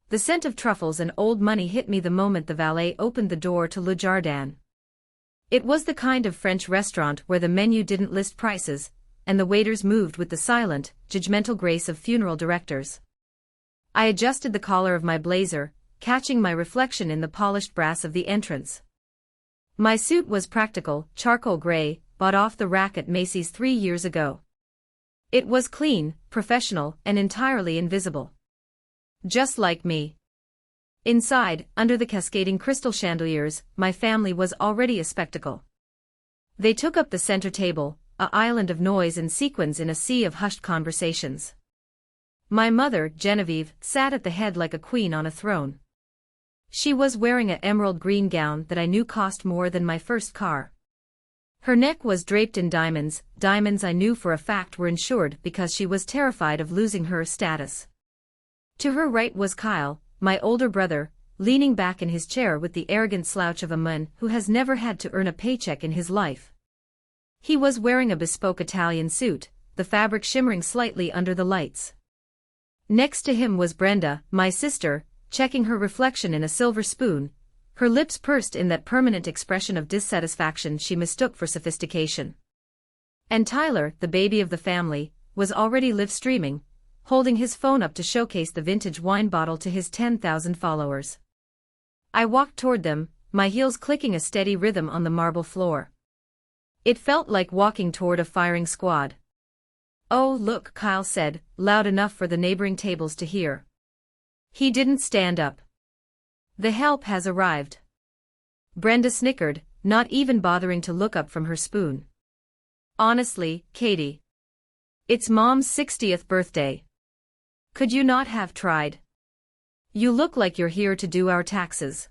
The scent of truffles and old money hit me the moment the valet opened the door to Le Jardin. It was the kind of French restaurant where the menu didn't list prices, and the waiters moved with the silent, judgmental grace of funeral directors. I adjusted the collar of my blazer, catching my reflection in the polished brass of the entrance. My suit was practical, charcoal gray, bought off the rack at Macy's 3 years ago. It was clean, professional, and entirely invisible. Just like me. Inside, under the cascading crystal chandeliers, my family was already a spectacle. They took up the center table, an island of noise and sequins in a sea of hushed conversations. My mother, Genevieve, sat at the head like a queen on a throne. She was wearing an emerald green gown that I knew cost more than my first car. Her neck was draped in diamonds, diamonds I knew for a fact were insured because she was terrified of losing her status. To her right was Kyle, my older brother, leaning back in his chair with the arrogant slouch of a man who has never had to earn a paycheck in his life. He was wearing a bespoke Italian suit, the fabric shimmering slightly under the lights. Next to him was Brenda, my sister, checking her reflection in a silver spoon, her lips pursed in that permanent expression of dissatisfaction she mistook for sophistication. And Tyler, the baby of the family, was already live streaming, holding his phone up to showcase the vintage wine bottle to his 10,000 followers. I walked toward them, my heels clicking a steady rhythm on the marble floor. It felt like walking toward a firing squad. "Oh, look," Kyle said, loud enough for the neighboring tables to hear. He didn't stand up. "The help has arrived." Brenda snickered, not even bothering to look up from her spoon. "Honestly, Katie. It's Mom's 60th birthday. Could you not have tried? You look like you're here to do our taxes."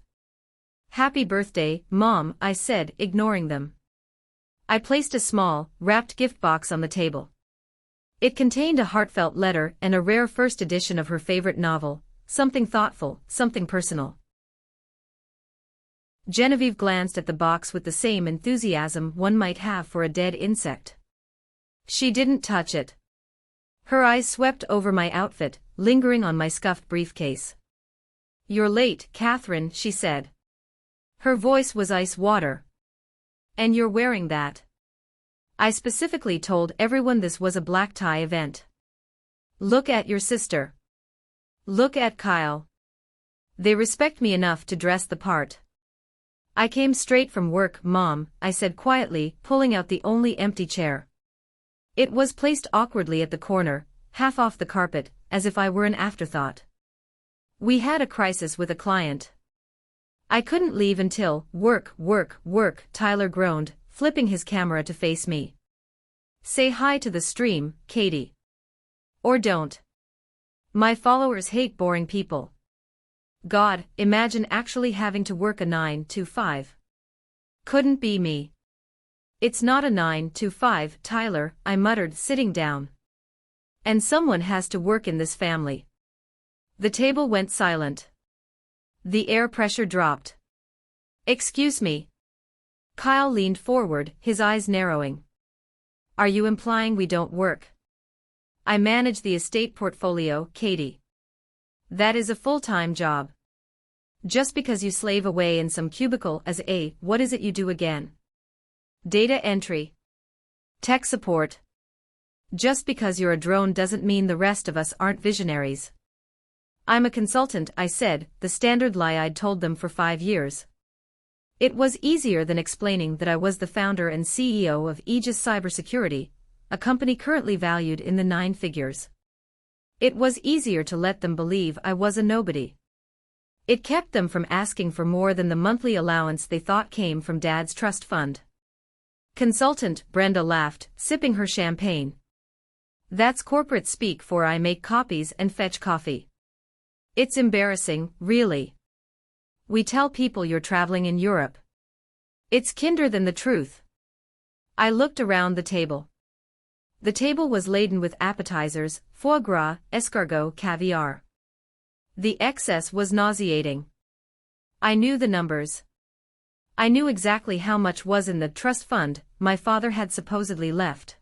"Happy birthday, Mom," I said, ignoring them. I placed a small, wrapped gift box on the table. It contained a heartfelt letter and a rare first edition of her favorite novel, something thoughtful, something personal. Genevieve glanced at the box with the same enthusiasm one might have for a dead insect. She didn't touch it. Her eyes swept over my outfit, lingering on my scuffed briefcase. "You're late, Catherine," she said. Her voice was ice water. "And you're wearing that." I specifically told everyone this was a black tie event. "Look at your sister. Look at Kyle. They respect me enough to dress the part." "I came straight from work, Mom," I said quietly, pulling out the only empty chair. It was placed awkwardly at the corner, half off the carpet, as if I were an afterthought. "We had a crisis with a client. I couldn't leave until, work, Tyler groaned, flipping his camera to face me. "Say hi to the stream, Katie. Or don't. My followers hate boring people." God, imagine actually having to work a 9 to 5. Couldn't be me. "It's not a 9 to 5, Tyler," I muttered, sitting down. "And someone has to work in this family." The table went silent. The air pressure dropped. "Excuse me." Kyle leaned forward, his eyes narrowing. "Are you implying we don't work?" "I manage the estate portfolio, Katie. That is a full-time job. Just because you slave away in some cubicle as a, what is it you do again? Data entry. Tech support. Just because you're a drone doesn't mean the rest of us aren't visionaries." "I'm a consultant," I said, the standard lie I'd told them for 5 years. It was easier than explaining that I was the founder and CEO of Aegis Cybersecurity, a company currently valued in the 9 figures. It was easier to let them believe I was a nobody. It kept them from asking for more than the monthly allowance they thought came from Dad's trust fund. "Consultant," Brenda laughed, sipping her champagne. "That's corporate speak for I make copies and fetch coffee. It's embarrassing, really. We tell people you're traveling in Europe. It's kinder than the truth." I looked around the table. The table was laden with appetizers, foie gras, escargot, caviar. The excess was nauseating. I knew the numbers. I knew exactly how much was in the trust fund my father had supposedly left.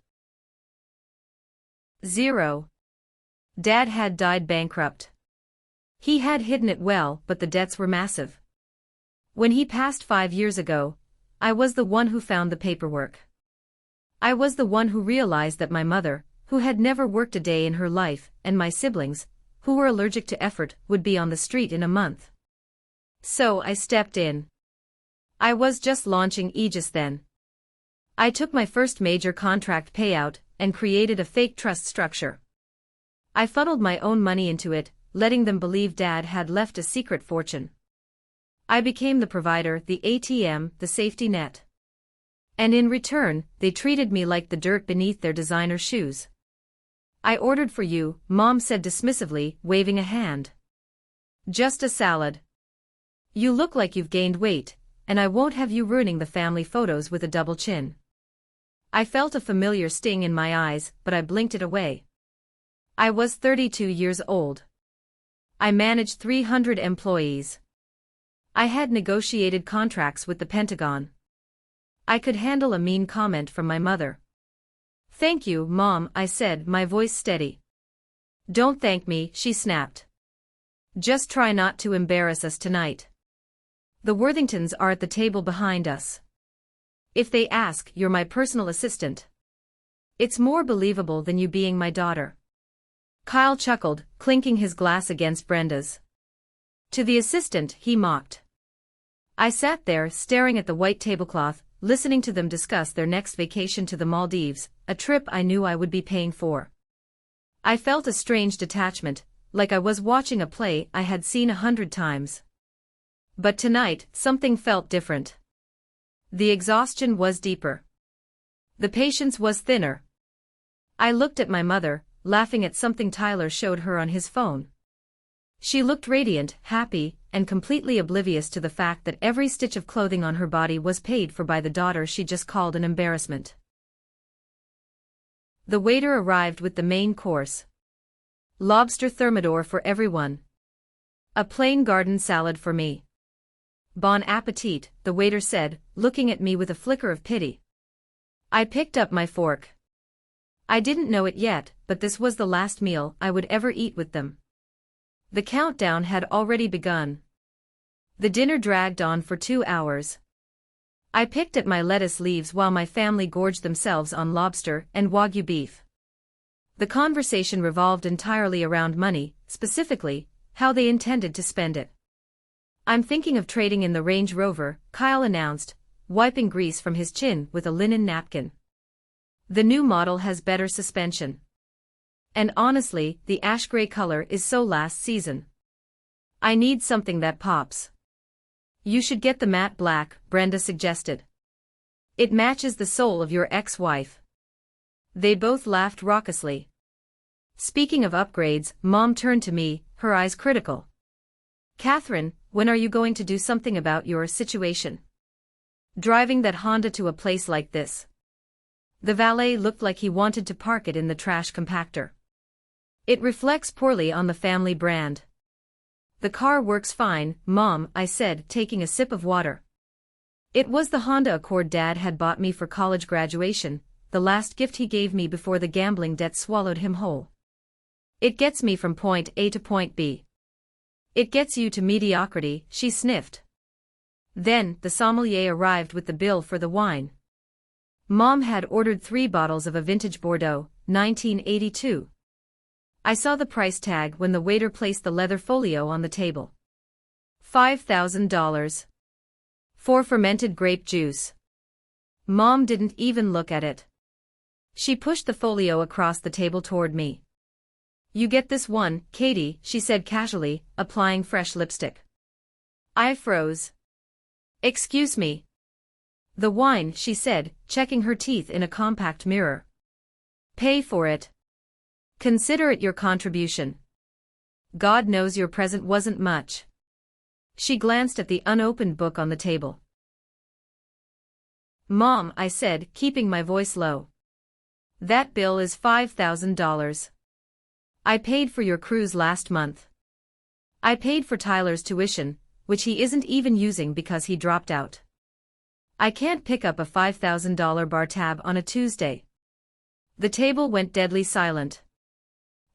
0. Dad had died bankrupt. He had hidden it well, but the debts were massive. When he passed 5 years ago, I was the one who found the paperwork. I was the one who realized that my mother, who had never worked a day in her life, and my siblings, who were allergic to effort, would be on the street in a month. So I stepped in. I was just launching Aegis then. I took my first major contract payout and created a fake trust structure. I funneled my own money into it, letting them believe Dad had left a secret fortune. I became the provider, the ATM, the safety net. And in return, they treated me like the dirt beneath their designer shoes. I ordered for you, Mom said dismissively, waving a hand. Just a salad. You look like you've gained weight, and I won't have you ruining the family photos with a double chin. I felt a familiar sting in my eyes, but I blinked it away. I was 32 years old. I managed 300 employees. I had negotiated contracts with the Pentagon. I could handle a mean comment from my mother. Thank you, Mom, I said, my voice steady. Don't thank me, she snapped. Just try not to embarrass us tonight. The Worthingtons are at the table behind us. If they ask, you're my personal assistant. It's more believable than you being my daughter. Kyle chuckled, clinking his glass against Brenda's. To the assistant, he mocked. I sat there, staring at the white tablecloth, listening to them discuss their next vacation to the Maldives, a trip I knew I would be paying for. I felt a strange detachment, like I was watching a play I had seen 100 times. But tonight, something felt different. The exhaustion was deeper. The patience was thinner. I looked at my mother, laughing at something Tyler showed her on his phone. She looked radiant, happy, and completely oblivious to the fact that every stitch of clothing on her body was paid for by the daughter she just called an embarrassment. The waiter arrived with the main course. Lobster thermidor for everyone. A plain garden salad for me. Bon appetit, the waiter said, looking at me with a flicker of pity. I picked up my fork. I didn't know it yet, but this was the last meal I would ever eat with them. The countdown had already begun. The dinner dragged on for 2 hours. I picked at my lettuce leaves while my family gorged themselves on lobster and Wagyu beef. The conversation revolved entirely around money, specifically, how they intended to spend it. I'm thinking of trading in the Range Rover, Kyle announced, wiping grease from his chin with a linen napkin. The new model has better suspension. And honestly, the ash gray color is so last season. I need something that pops. You should get the matte black, Brenda suggested. It matches the soul of your ex-wife. They both laughed raucously. Speaking of upgrades, Mom turned to me, her eyes critical. Catherine, when are you going to do something about your situation? Driving that Honda to a place like this. The valet looked like he wanted to park it in the trash compactor. It reflects poorly on the family brand. The car works fine, Mom, I said, taking a sip of water. It was the Honda Accord Dad had bought me for college graduation, the last gift he gave me before the gambling debt swallowed him whole. It gets me from point A to point B. It gets you to mediocrity, she sniffed. Then, the sommelier arrived with the bill for the wine. Mom had ordered 3 bottles of a vintage Bordeaux, 1982. I saw the price tag when the waiter placed the leather folio on the table. $5,000. For fermented grape juice. Mom didn't even look at it. She pushed the folio across the table toward me. You get this one, Katie, she said casually, applying fresh lipstick. I froze. Excuse me. The wine, she said, checking her teeth in a compact mirror. Pay for it. Consider it your contribution. God knows your present wasn't much. She glanced at the unopened book on the table. Mom, I said, keeping my voice low. That bill is $5,000. I paid for your cruise last month. I paid for Tyler's tuition, which he isn't even using because he dropped out. I can't pick up a $5,000 bar tab on a Tuesday. The table went deadly silent.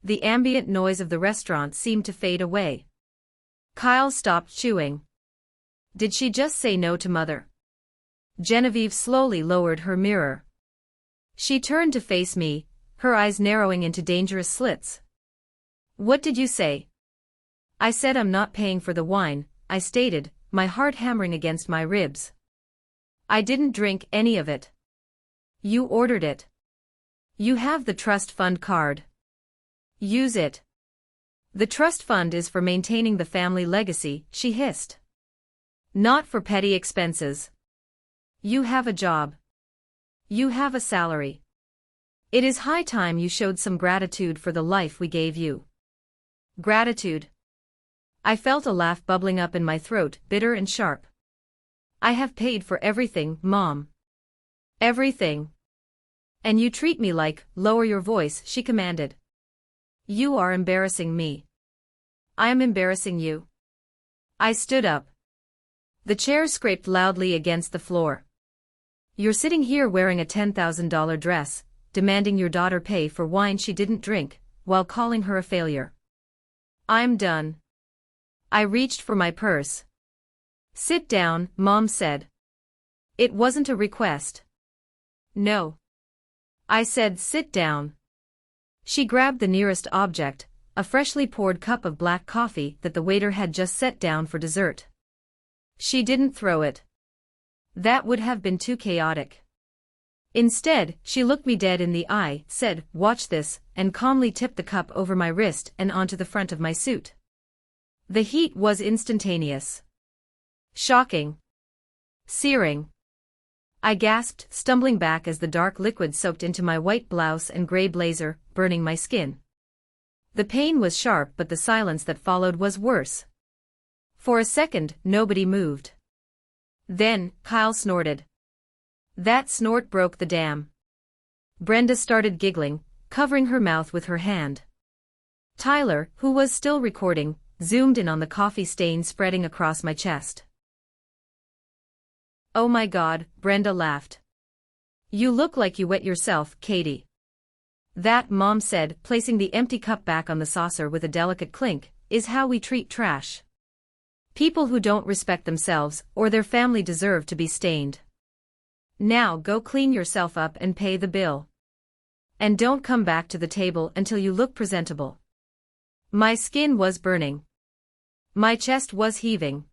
The ambient noise of the restaurant seemed to fade away. Kyle stopped chewing. Did she just say no to Mother? Genevieve slowly lowered her mirror. She turned to face me, her eyes narrowing into dangerous slits. What did you say? I said I'm not paying for the wine, I stated, my heart hammering against my ribs. I didn't drink any of it. You ordered it. You have the trust fund card. Use it. The trust fund is for maintaining the family legacy, she hissed. Not for petty expenses. You have a job. You have a salary. It is high time you showed some gratitude for the life we gave you. Gratitude. I felt a laugh bubbling up in my throat, bitter and sharp. I have paid for everything, Mom. Everything. And you treat me like, lower your voice, she commanded. You are embarrassing me. I am embarrassing you. I stood up. The chair scraped loudly against the floor. You're sitting here wearing a $10,000 dress, demanding your daughter pay for wine she didn't drink, while calling her a failure. I'm done. I reached for my purse. Sit down, Mom said. It wasn't a request. No. I said sit down. She grabbed the nearest object, a freshly poured cup of black coffee that the waiter had just set down for dessert. She didn't throw it. That would have been too chaotic. Instead, she looked me dead in the eye, said, "Watch this," and calmly tipped the cup over my wrist and onto the front of my suit. The heat was instantaneous. Shocking. Searing. I gasped, stumbling back as the dark liquid soaked into my white blouse and gray blazer, burning my skin. The pain was sharp, but the silence that followed was worse. For a second, nobody moved. Then, Kyle snorted. That snort broke the dam. Brenda started giggling, covering her mouth with her hand. Tyler, who was still recording, zoomed in on the coffee stain spreading across my chest. Oh my God, Brenda laughed. You look like you wet yourself, Katie. That, Mom said, placing the empty cup back on the saucer with a delicate clink, is how we treat trash. People who don't respect themselves or their family deserve to be stained. Now go clean yourself up and pay the bill. And don't come back to the table until you look presentable. My skin was burning. My chest was heaving.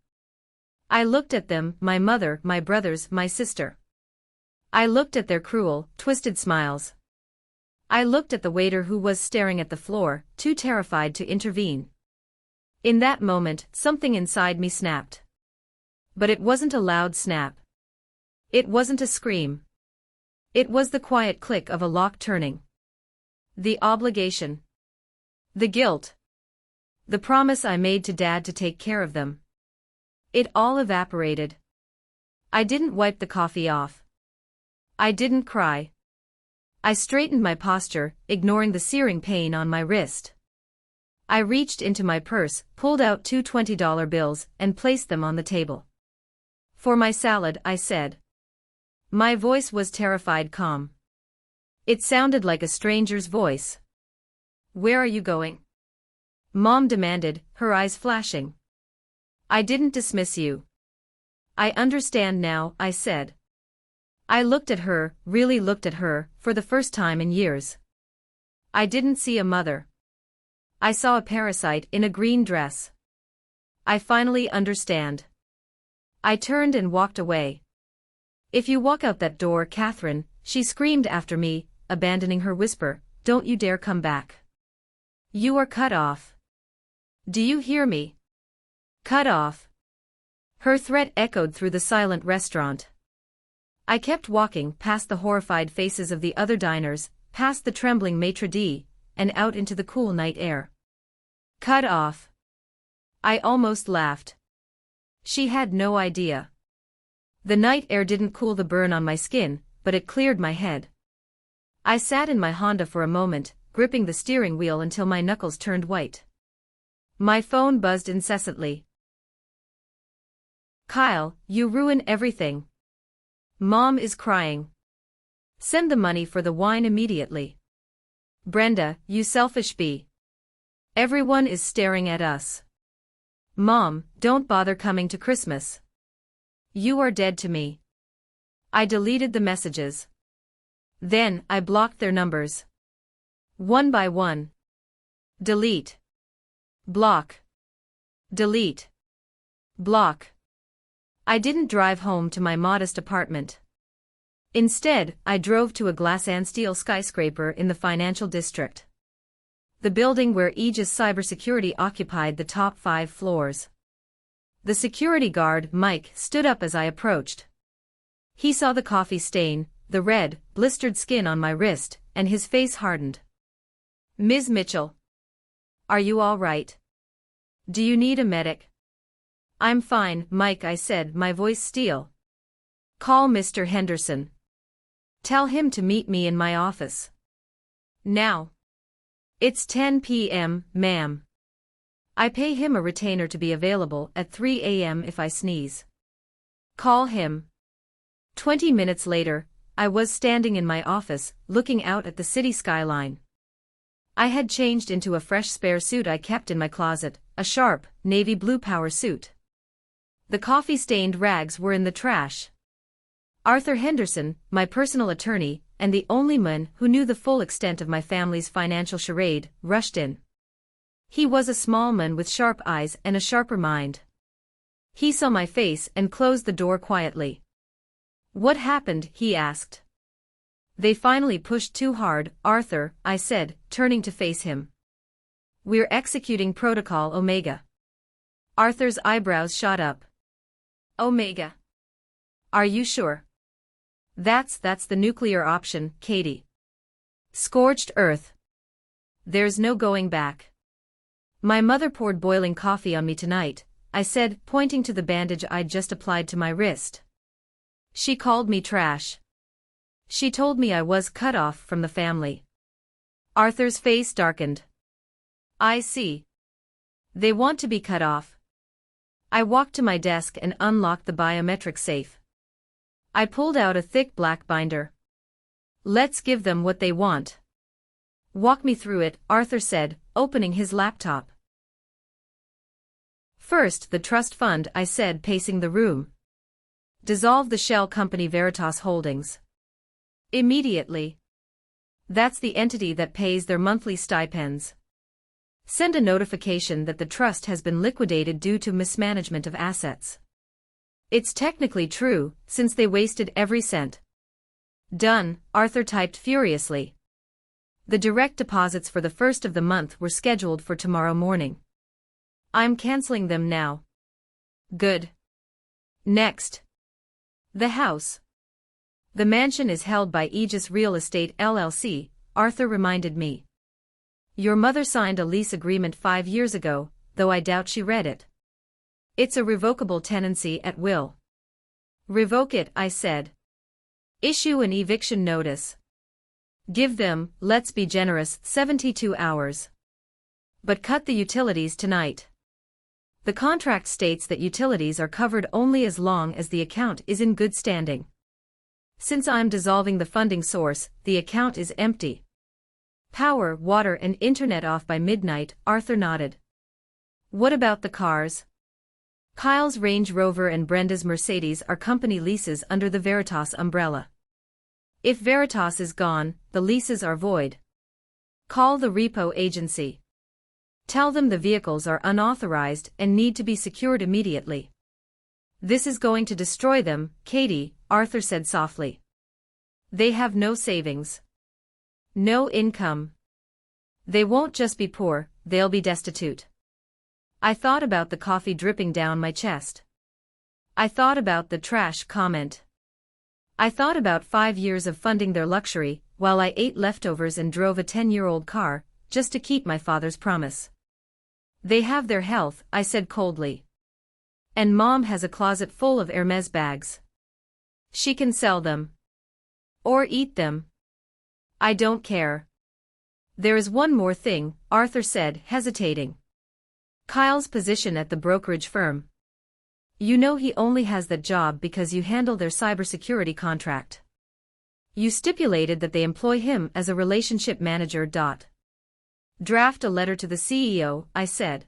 I looked at them, my mother, my brothers, my sister. I looked at their cruel, twisted smiles. I looked at the waiter who was staring at the floor, too terrified to intervene. In that moment, something inside me snapped. But it wasn't a loud snap. It wasn't a scream. It was the quiet click of a lock turning. The obligation. The guilt. The promise I made to Dad to take care of them. It all evaporated. I didn't wipe the coffee off. I didn't cry. I straightened my posture, ignoring the searing pain on my wrist. I reached into my purse, pulled out two $20 bills, and placed them on the table. For my salad, I said. My voice was terrified calm. It sounded like a stranger's voice. Where are you going? Mom demanded, her eyes flashing. I didn't dismiss you. I understand now, I said. I looked at her, really looked at her, for the first time in years. I didn't see a mother. I saw a parasite in a green dress. I finally understand. I turned and walked away. If you walk out that door, Catherine, she screamed after me, abandoning her whisper, don't you dare come back. You are cut off. Do you hear me? Cut off. Her threat echoed through the silent restaurant. I kept walking past the horrified faces of the other diners, past the trembling maitre d', and out into the cool night air. Cut off. I almost laughed. She had no idea. The night air didn't cool the burn on my skin, but it cleared my head. I sat in my Honda for a moment, gripping the steering wheel until my knuckles turned white. My phone buzzed incessantly. Kyle, you ruin everything. Mom is crying. Send the money for the wine immediately. Brenda, you selfish bee. Everyone is staring at us. Mom, don't bother coming to Christmas. You are dead to me. I deleted the messages. Then, I blocked their numbers. One by one. Delete. Block. Delete. Block. I didn't drive home to my modest apartment. Instead, I drove to a glass and steel skyscraper in the financial district. The building where Aegis Cybersecurity occupied the top 5 floors. The security guard, Mike, stood up as I approached. He saw the coffee stain, the red, blistered skin on my wrist, and his face hardened. Ms. Mitchell. Are you all right? Do you need a medic? I'm fine, Mike, I said, my voice steel. Call Mr. Henderson. Tell him to meet me in my office. Now. It's 10 p.m., ma'am. I pay him a retainer to be available at 3 a.m. if I sneeze. Call him. 20 minutes later, I was standing in my office, looking out at the city skyline. I had changed into a fresh spare suit I kept in my closet, a sharp, navy blue power suit. The coffee-stained rags were in the trash. Arthur Henderson, my personal attorney, and the only man who knew the full extent of my family's financial charade, rushed in. He was a small man with sharp eyes and a sharper mind. He saw my face and closed the door quietly. What happened? He asked. They finally pushed too hard, Arthur, I said, turning to face him. We're executing Protocol Omega. Arthur's eyebrows shot up. Omega. Are you sure? That's the nuclear option, Katie. Scorched earth. There's no going back. My mother poured boiling coffee on me tonight, I said, pointing to the bandage I'd just applied to my wrist. She called me trash. She told me I was cut off from the family. Arthur's face darkened. I see. They want to be cut off. I walked to my desk and unlocked the biometric safe. I pulled out a thick black binder. Let's give them what they want. Walk me through it, Arthur said, opening his laptop. First, the trust fund, I said, pacing the room. Dissolve the shell company Veritas Holdings. Immediately. That's the entity that pays their monthly stipends. Send a notification that the trust has been liquidated due to mismanagement of assets. It's technically true, since they wasted every cent. Done, Arthur typed furiously. The direct deposits for the first of the month were scheduled for tomorrow morning. I'm canceling them now. Good. Next. The house. The mansion is held by Aegis Real Estate LLC, Arthur reminded me. Your mother signed a lease agreement 5 years ago, though I doubt she read it. It's a revocable tenancy at will. Revoke it, I said. Issue an eviction notice. Give them, let's be generous, 72 hours. But cut the utilities tonight. The contract states that utilities are covered only as long as the account is in good standing. Since I'm dissolving the funding source, the account is empty. Power, water and internet off by midnight, Arthur nodded. What about the cars? Kyle's Range Rover and Brenda's Mercedes are company leases under the Veritas umbrella. If Veritas is gone, the leases are void. Call the repo agency. Tell them the vehicles are unauthorized and need to be secured immediately. This is going to destroy them, Katie, Arthur said softly. They have no savings. No income. They won't just be poor, they'll be destitute. I thought about the coffee dripping down my chest. I thought about the trash comment. I thought about 5 years of funding their luxury, while I ate leftovers and drove a 10-year-old car, just to keep my father's promise. They have their health, I said coldly. And Mom has a closet full of Hermes bags. She can sell them. Or eat them. I don't care. There is one more thing, Arthur said, hesitating. Kyle's position at the brokerage firm. You know he only has that job because you handle their cybersecurity contract. You stipulated that they employ him as a relationship manager. Draft a letter to the CEO, I said.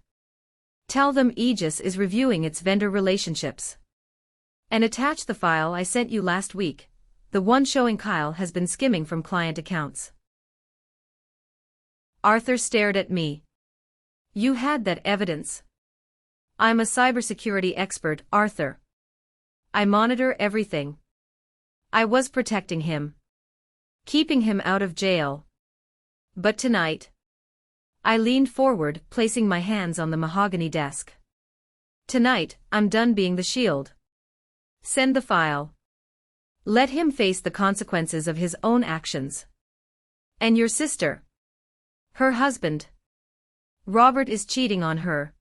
Tell them Aegis is reviewing its vendor relationships. And attach the file I sent you last week, the one showing Kyle has been skimming from client accounts. Arthur stared at me. You had that evidence. I'm a cybersecurity expert, Arthur. I monitor everything. I was protecting him. Keeping him out of jail. But tonight. I leaned forward, placing my hands on the mahogany desk. Tonight, I'm done being the shield. Send the file. Let him face the consequences of his own actions. And your sister. Her husband. Robert is cheating on her.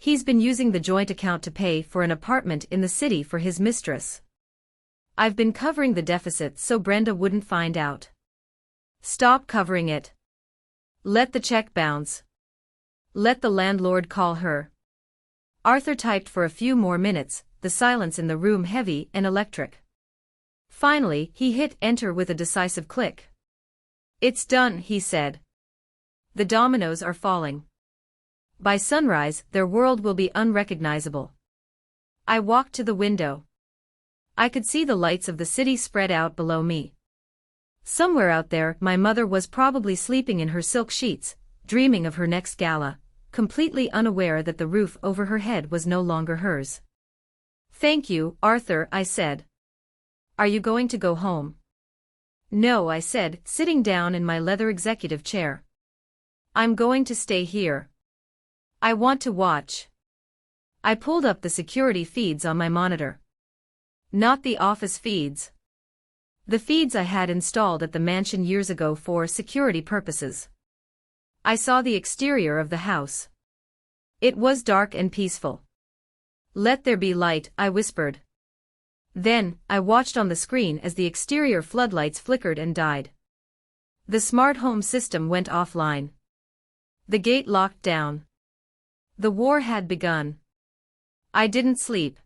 He's been using the joint account to pay for an apartment in the city for his mistress. I've been covering the deficit so Brenda wouldn't find out. Stop covering it. Let the check bounce. Let the landlord call her. Arthur typed for a few more minutes, the silence in the room heavy and electric. Finally, he hit enter with a decisive click. It's done, he said. The dominoes are falling. By sunrise, their world will be unrecognizable. I walked to the window. I could see the lights of the city spread out below me. Somewhere out there, my mother was probably sleeping in her silk sheets, dreaming of her next gala, completely unaware that the roof over her head was no longer hers. Thank you, Arthur, I said. Are you going to go home? No, I said, sitting down in my leather executive chair. I'm going to stay here. I want to watch. I pulled up the security feeds on my monitor. Not the office feeds. The feeds I had installed at the mansion years ago for security purposes. I saw the exterior of the house. It was dark and peaceful. Let there be light, I whispered. Then, I watched on the screen as the exterior floodlights flickered and died. The smart home system went offline. The gate locked down. The war had begun. I didn't sleep.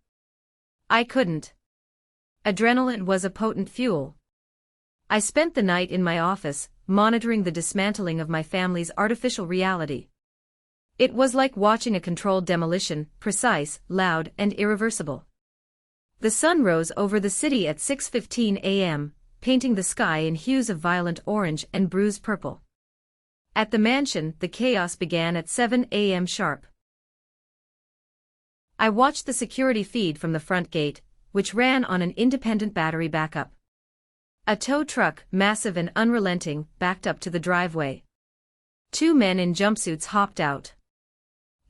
I couldn't. Adrenaline was a potent fuel. I spent the night in my office, monitoring the dismantling of my family's artificial reality. It was like watching a controlled demolition, precise, loud, and irreversible. The sun rose over the city at 6:15 a.m., painting the sky in hues of violent orange and bruised purple. At the mansion, the chaos began at 7 a.m. sharp. I watched the security feed from the front gate, which ran on an independent battery backup. A tow truck, massive and unrelenting, backed up to the driveway. Two men in jumpsuits hopped out.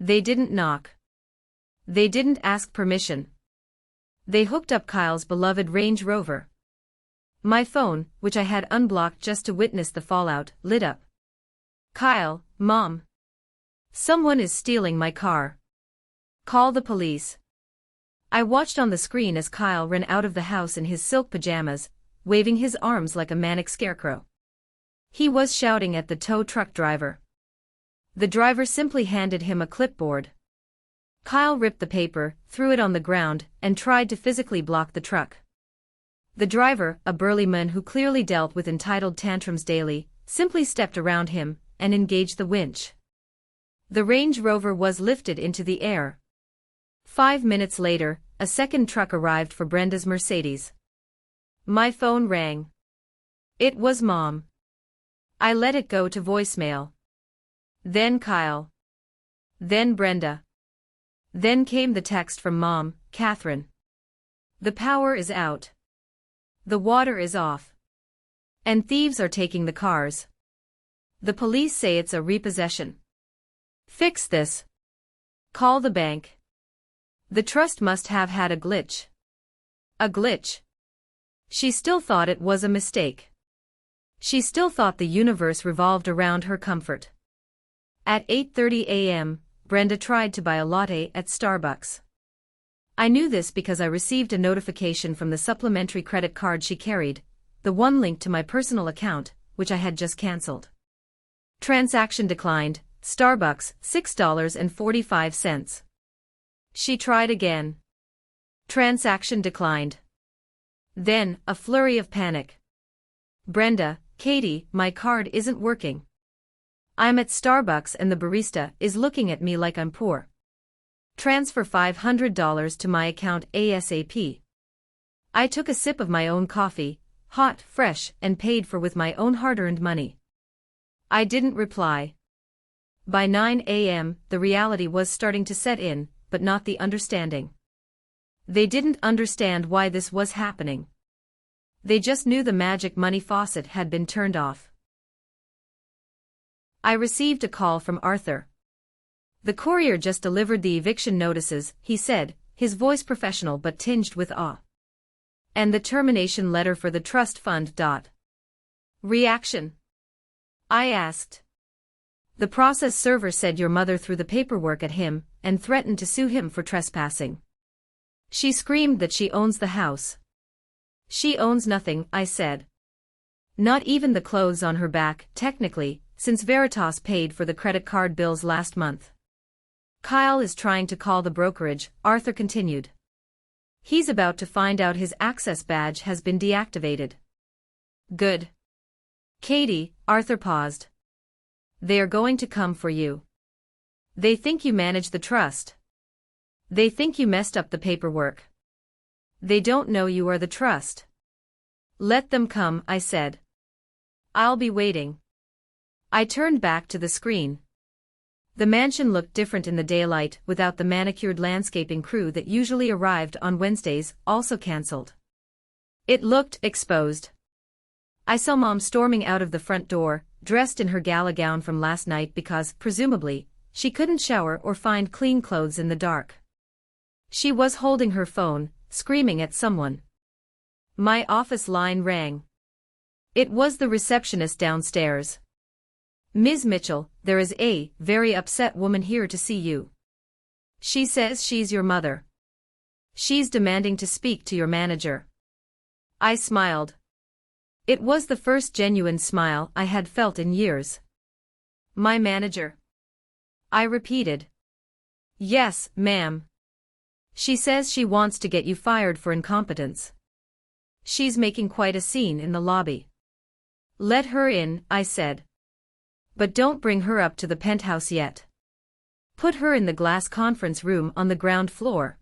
They didn't knock. They didn't ask permission. They hooked up Kyle's beloved Range Rover. My phone, which I had unblocked just to witness the fallout, lit up. Kyle, Mom. Someone is stealing my car. Call the police. I watched on the screen as Kyle ran out of the house in his silk pajamas, waving his arms like a manic scarecrow. He was shouting at the tow truck driver. The driver simply handed him a clipboard. Kyle ripped the paper, threw it on the ground, and tried to physically block the truck. The driver, a burly man who clearly dealt with entitled tantrums daily, simply stepped around him and engaged the winch. The Range Rover was lifted into the air. 5 minutes later, a second truck arrived for Brenda's Mercedes. My phone rang. It was Mom. I let it go to voicemail. Then Kyle. Then Brenda. Then came the text from Mom, Catherine. The power is out. The water is off. And thieves are taking the cars. The police say it's a repossession. Fix this. Call the bank. The trust must have had a glitch. A glitch. She still thought it was a mistake. She still thought the universe revolved around her comfort. At 8:30 a.m., Brenda tried to buy a latte at Starbucks. I knew this because I received a notification from the supplementary credit card she carried, the one linked to my personal account, which I had just cancelled. Transaction declined, Starbucks, $6.45. She tried again. Transaction declined. Then, a flurry of panic. Brenda, Katie, my card isn't working. I'm at Starbucks and the barista is looking at me like I'm poor. Transfer $500 to my account ASAP. I took a sip of my own coffee, hot, fresh, and paid for with my own hard-earned money. I didn't reply. By 9 a.m., the reality was starting to set in, but not the understanding. They didn't understand why this was happening. They just knew the magic money faucet had been turned off. I received a call from Arthur. The courier just delivered the eviction notices, he said, his voice professional but tinged with awe. And the termination letter for the trust fund. Reaction? I asked. The process server said your mother threw the paperwork at him and threatened to sue him for trespassing. She screamed that she owns the house. She owns nothing, I said. Not even the clothes on her back, technically, since Veritas paid for the credit card bills last month. Kyle is trying to call the brokerage, Arthur continued. He's about to find out his access badge has been deactivated. Good. Katie, Arthur paused. They are going to come for you. They think you managed the trust. They think you messed up the paperwork. They don't know you are the trust. Let them come, I said. I'll be waiting. I turned back to the screen. The mansion looked different in the daylight without the manicured landscaping crew that usually arrived on Wednesdays, also cancelled. It looked exposed. I saw Mom storming out of the front door, dressed in her gala gown from last night because, presumably, she couldn't shower or find clean clothes in the dark. She was holding her phone, screaming at someone. My office line rang. It was the receptionist downstairs. Ms. Mitchell, there is a very upset woman here to see you. She says she's your mother. She's demanding to speak to your manager. I smiled. It was the first genuine smile I had felt in years. My manager? I repeated. Yes, ma'am. She says she wants to get you fired for incompetence. She's making quite a scene in the lobby. Let her in, I said. But don't bring her up to the penthouse yet. Put her in the glass conference room on the ground floor.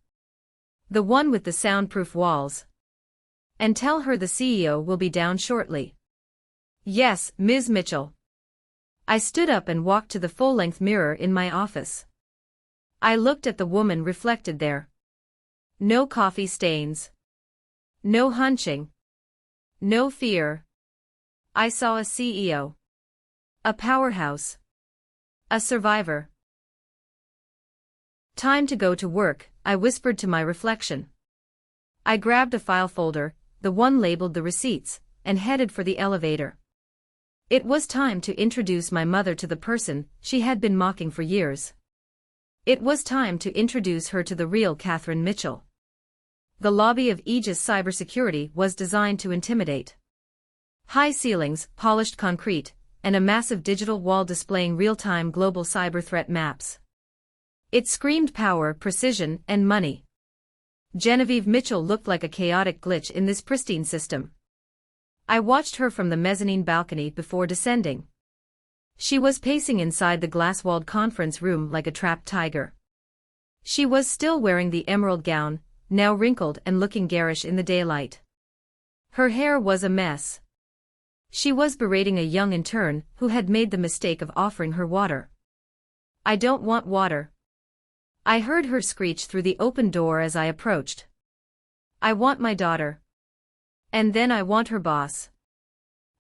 The one with the soundproof walls. And tell her the CEO will be down shortly. Yes, Ms. Mitchell. I stood up and walked to the full-length mirror in my office. I looked at the woman reflected there. No coffee stains. No hunching. No fear. I saw a CEO. A powerhouse. A survivor. Time to go to work, I whispered to my reflection. I grabbed a file folder, the one labeled the receipts, and headed for the elevator. It was time to introduce my mother to the person she had been mocking for years. It was time to introduce her to the real Catherine Mitchell. The lobby of Aegis Cybersecurity was designed to intimidate. High ceilings, polished concrete, and a massive digital wall displaying real-time global cyber threat maps. It screamed power, precision, and money. Genevieve Mitchell looked like a chaotic glitch in this pristine system. I watched her from the mezzanine balcony before descending. She was pacing inside the glass-walled conference room like a trapped tiger. She was still wearing the emerald gown, now wrinkled and looking garish in the daylight. Her hair was a mess. She was berating a young intern who had made the mistake of offering her water. I don't want water. I heard her screech through the open door as I approached. I want my daughter. And then I want her boss.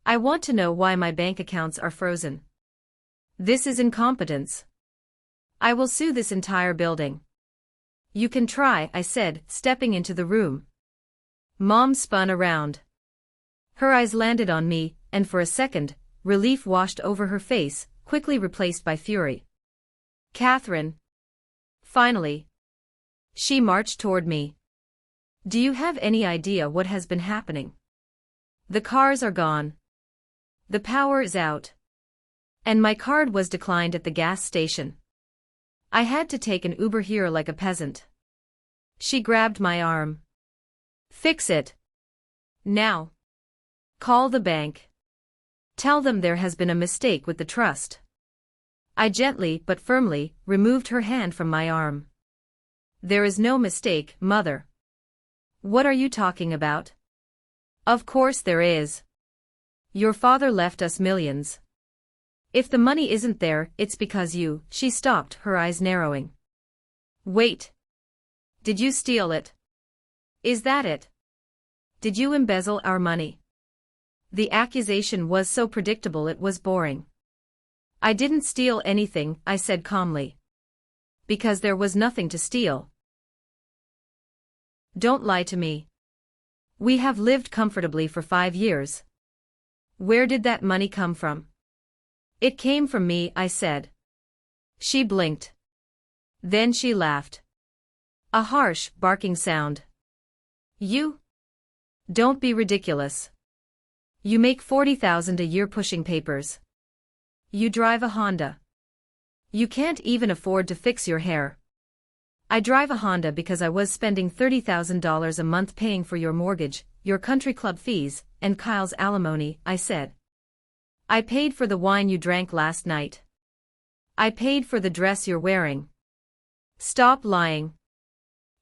I want to know why my bank accounts are frozen. This is incompetence. I will sue this entire building. You can try, I said, stepping into the room. Mom spun around. Her eyes landed on me, and for a second, relief washed over her face, quickly replaced by fury. Catherine. Finally. She marched toward me. Do you have any idea what has been happening? The cars are gone. The power is out. And my card was declined at the gas station. I had to take an Uber here like a peasant. She grabbed my arm. Fix it. Now. Call the bank. Tell them there has been a mistake with the trust. I gently but firmly removed her hand from my arm. There is no mistake, Mother. What are you talking about? Of course there is. Your father left us millions. If the money isn't there, it's because you. She stopped, her eyes narrowing. Wait. Did you steal it? Is that it? Did you embezzle our money? The accusation was so predictable it was boring. I didn't steal anything, I said calmly. Because there was nothing to steal. Don't lie to me. We have lived comfortably for 5 years. Where did that money come from? It came from me, I said. She blinked. Then she laughed. A harsh, barking sound. You? Don't be ridiculous. You make $40,000 a year pushing papers. You drive a Honda. You can't even afford to fix your hair. I drive a Honda because I was spending $30,000 a month paying for your mortgage, your country club fees, and Kyle's alimony, I said. I paid for the wine you drank last night. I paid for the dress you're wearing. Stop lying.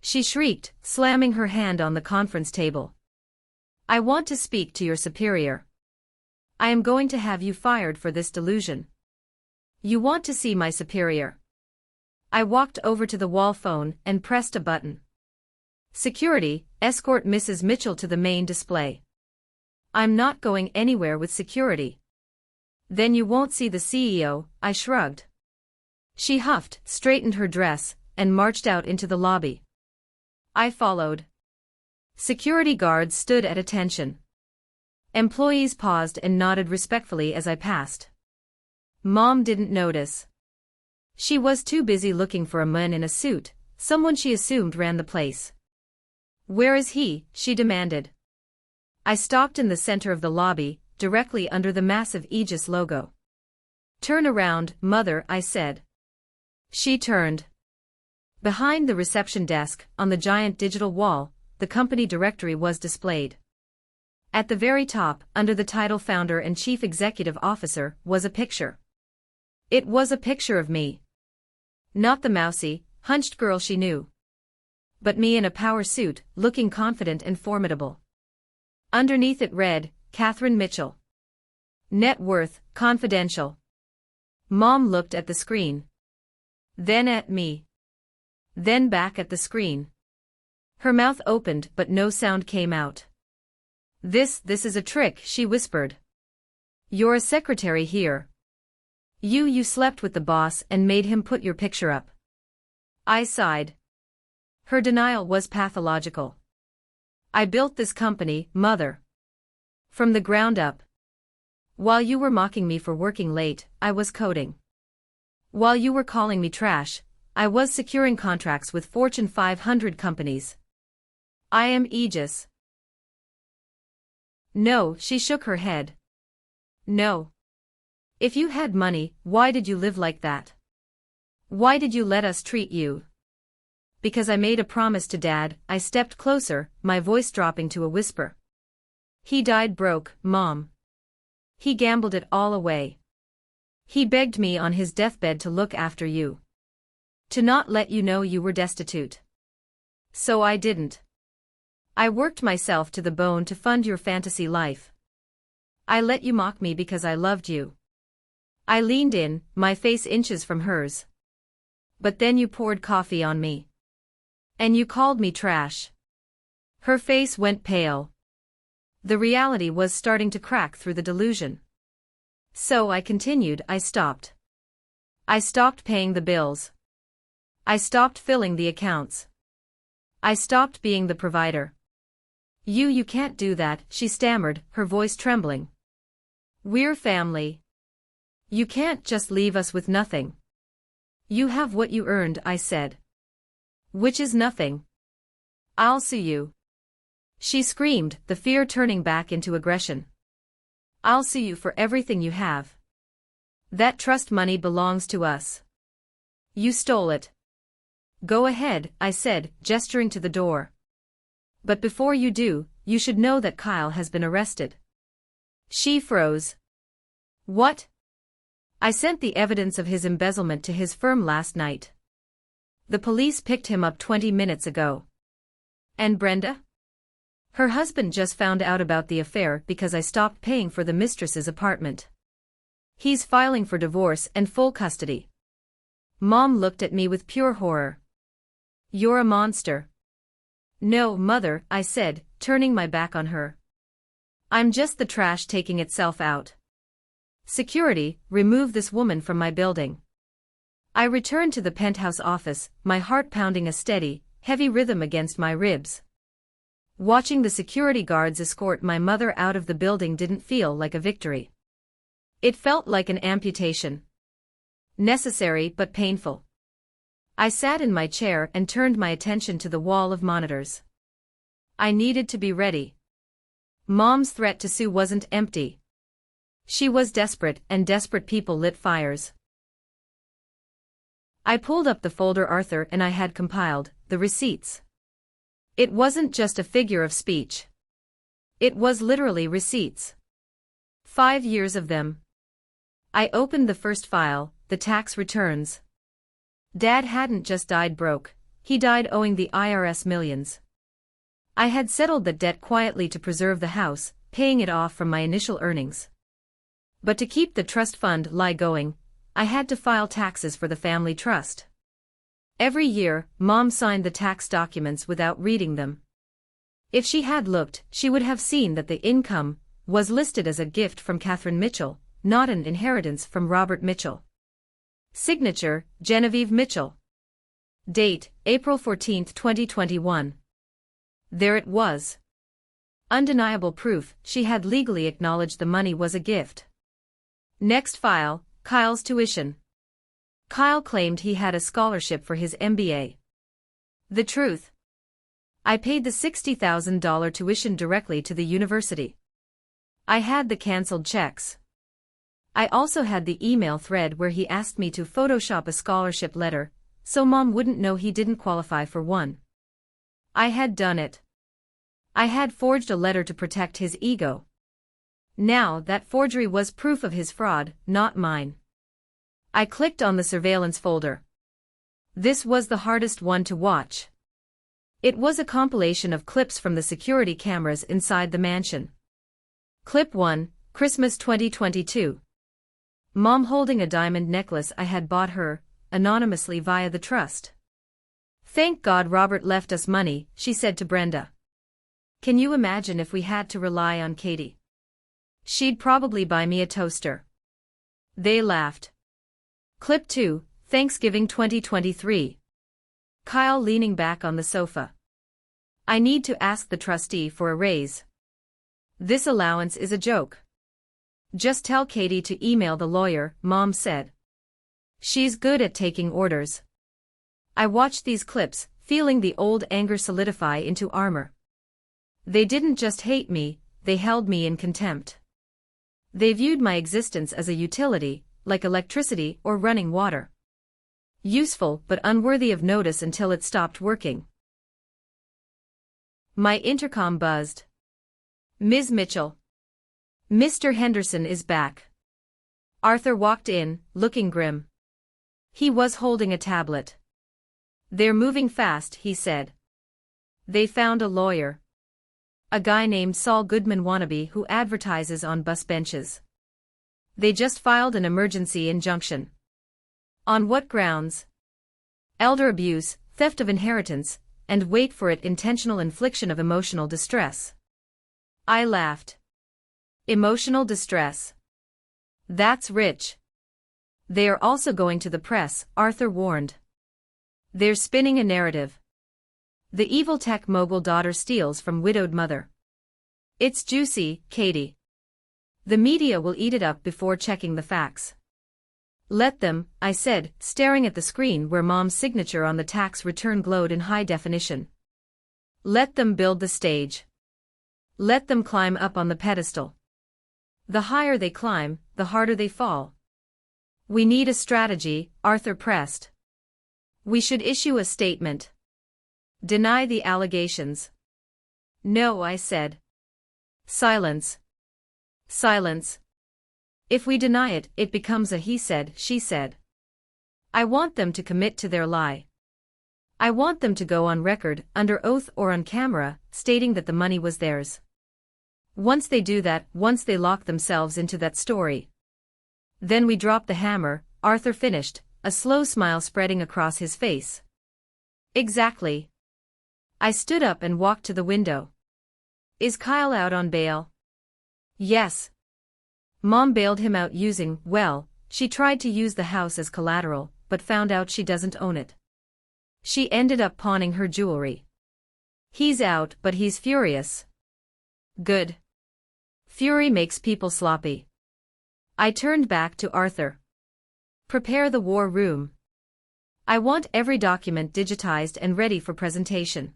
She shrieked, slamming her hand on the conference table. I want to speak to your superior. I am going to have you fired for this delusion. You want to see my superior? I walked over to the wall phone and pressed a button. Security, escort Mrs. Mitchell to the main display. I'm not going anywhere with security. Then you won't see the CEO, I shrugged. She huffed, straightened her dress, and marched out into the lobby. I followed. Security guards stood at attention. Employees paused and nodded respectfully as I passed. Mom didn't notice. She was too busy looking for a man in a suit, someone she assumed ran the place. Where is he? She demanded. I stopped in the center of the lobby, directly under the massive Aegis logo. Turn around, Mother, I said. She turned. Behind the reception desk, on the giant digital wall, the company directory was displayed. At the very top, under the title Founder and Chief Executive Officer, was a picture. It was a picture of me. Not the mousy, hunched girl she knew. But me in a power suit, looking confident and formidable. Underneath it read, Catherine Mitchell. Net worth, confidential. Mom looked at the screen. Then at me. Then back at the screen. Her mouth opened but no sound came out. This is a trick, she whispered. You're a secretary here. You slept with the boss and made him put your picture up. I sighed. Her denial was pathological. I built this company, Mother. From the ground up. While you were mocking me for working late, I was coding. While you were calling me trash, I was securing contracts with Fortune 500 companies. I am Aegis. No, she shook her head. No. If you had money, why did you live like that? Why did you let us treat you? Because I made a promise to Dad, I stepped closer, my voice dropping to a whisper. He died broke, Mom. He gambled it all away. He begged me on his deathbed to look after you. To not let you know you were destitute. So I didn't. I worked myself to the bone to fund your fantasy life. I let you mock me because I loved you. I leaned in, my face inches from hers. But then you poured coffee on me. And you called me trash. Her face went pale. The reality was starting to crack through the delusion. So I continued, I stopped. I stopped paying the bills. I stopped filling the accounts. I stopped being the provider. You can't do that, she stammered, her voice trembling. We're family. You can't just leave us with nothing. You have what you earned, I said. Which is nothing. I'll sue you. She screamed, the fear turning back into aggression. I'll sue you for everything you have. That trust money belongs to us. You stole it. Go ahead, I said, gesturing to the door. But before you do, you should know that Kyle has been arrested. She froze. What? I sent the evidence of his embezzlement to his firm last night. The police picked him up 20 minutes ago. And Brenda? Her husband just found out about the affair because I stopped paying for the mistress's apartment. He's filing for divorce and full custody. Mom looked at me with pure horror. You're a monster. No, Mother, I said, turning my back on her. I'm just the trash taking itself out. Security, remove this woman from my building. I returned to the penthouse office, my heart pounding a steady, heavy rhythm against my ribs. Watching the security guards escort my mother out of the building didn't feel like a victory. It felt like an amputation. Necessary but painful. I sat in my chair and turned my attention to the wall of monitors. I needed to be ready. Mom's threat to sue wasn't empty. She was desperate, and desperate people lit fires. I pulled up the folder Arthur and I had compiled, the receipts. It wasn't just a figure of speech. It was literally receipts. 5 years of them. I opened the first file, the tax returns. Dad hadn't just died broke, he died owing the IRS millions. I had settled that debt quietly to preserve the house, paying it off from my initial earnings. But to keep the trust fund going, I had to file taxes for the family trust. Every year, Mom signed the tax documents without reading them. If she had looked, she would have seen that the income was listed as a gift from Catherine Mitchell, not an inheritance from Robert Mitchell. Signature, Genevieve Mitchell. Date, April 14, 2021. There it was. Undeniable proof, she had legally acknowledged the money was a gift. Next file, Kyle's tuition. Kyle claimed he had a scholarship for his MBA. The truth? I paid the $60,000 tuition directly to the university. I had the cancelled checks. I also had the email thread where he asked me to Photoshop a scholarship letter, so Mom wouldn't know he didn't qualify for one. I had done it. I had forged a letter to protect his ego. Now that forgery was proof of his fraud, not mine. I clicked on the surveillance folder. This was the hardest one to watch. It was a compilation of clips from the security cameras inside the mansion. Clip 1, Christmas 2022. Mom holding a diamond necklace I had bought her, anonymously via the trust. Thank God Robert left us money, she said to Brenda. Can you imagine if we had to rely on Katie? She'd probably buy me a toaster. They laughed. Clip 2, Thanksgiving 2023. Kyle leaning back on the sofa. I need to ask the trustee for a raise. This allowance is a joke. Just tell Katie to email the lawyer, Mom said. She's good at taking orders. I watched these clips, feeling the old anger solidify into armor. They didn't just hate me, they held me in contempt. They viewed my existence as a utility, like electricity or running water. Useful but unworthy of notice until it stopped working. My intercom buzzed. Ms. Mitchell. Mr. Henderson is back. Arthur walked in, looking grim. He was holding a tablet. They're moving fast, he said. They found a lawyer. A guy named Saul Goodman wannabe who advertises on bus benches. They just filed an emergency injunction. On what grounds? Elder abuse, theft of inheritance, and wait for it, intentional infliction of emotional distress. I laughed. Emotional distress. That's rich. They are also going to the press, Arthur warned. They're spinning a narrative. The evil tech mogul daughter steals from widowed mother. It's juicy, Katie. The media will eat it up before checking the facts. Let them, I said, staring at the screen where Mom's signature on the tax return glowed in high definition. Let them build the stage. Let them climb up on the pedestal. The higher they climb, the harder they fall. We need a strategy, Arthur pressed. We should issue a statement. Deny the allegations. No, I said. Silence. Silence. If we deny it, it becomes a he said, she said. I want them to commit to their lie. I want them to go on record, under oath or on camera, stating that the money was theirs. Once they do that, once they lock themselves into that story, then we drop the hammer, Arthur finished, a slow smile spreading across his face. Exactly. I stood up and walked to the window. Is Kyle out on bail? Yes. Mom bailed him out using, well, she tried to use the house as collateral, but found out she doesn't own it. She ended up pawning her jewelry. He's out, but he's furious. Good. Fury makes people sloppy. I turned back to Arthur. Prepare the war room. I want every document digitized and ready for presentation.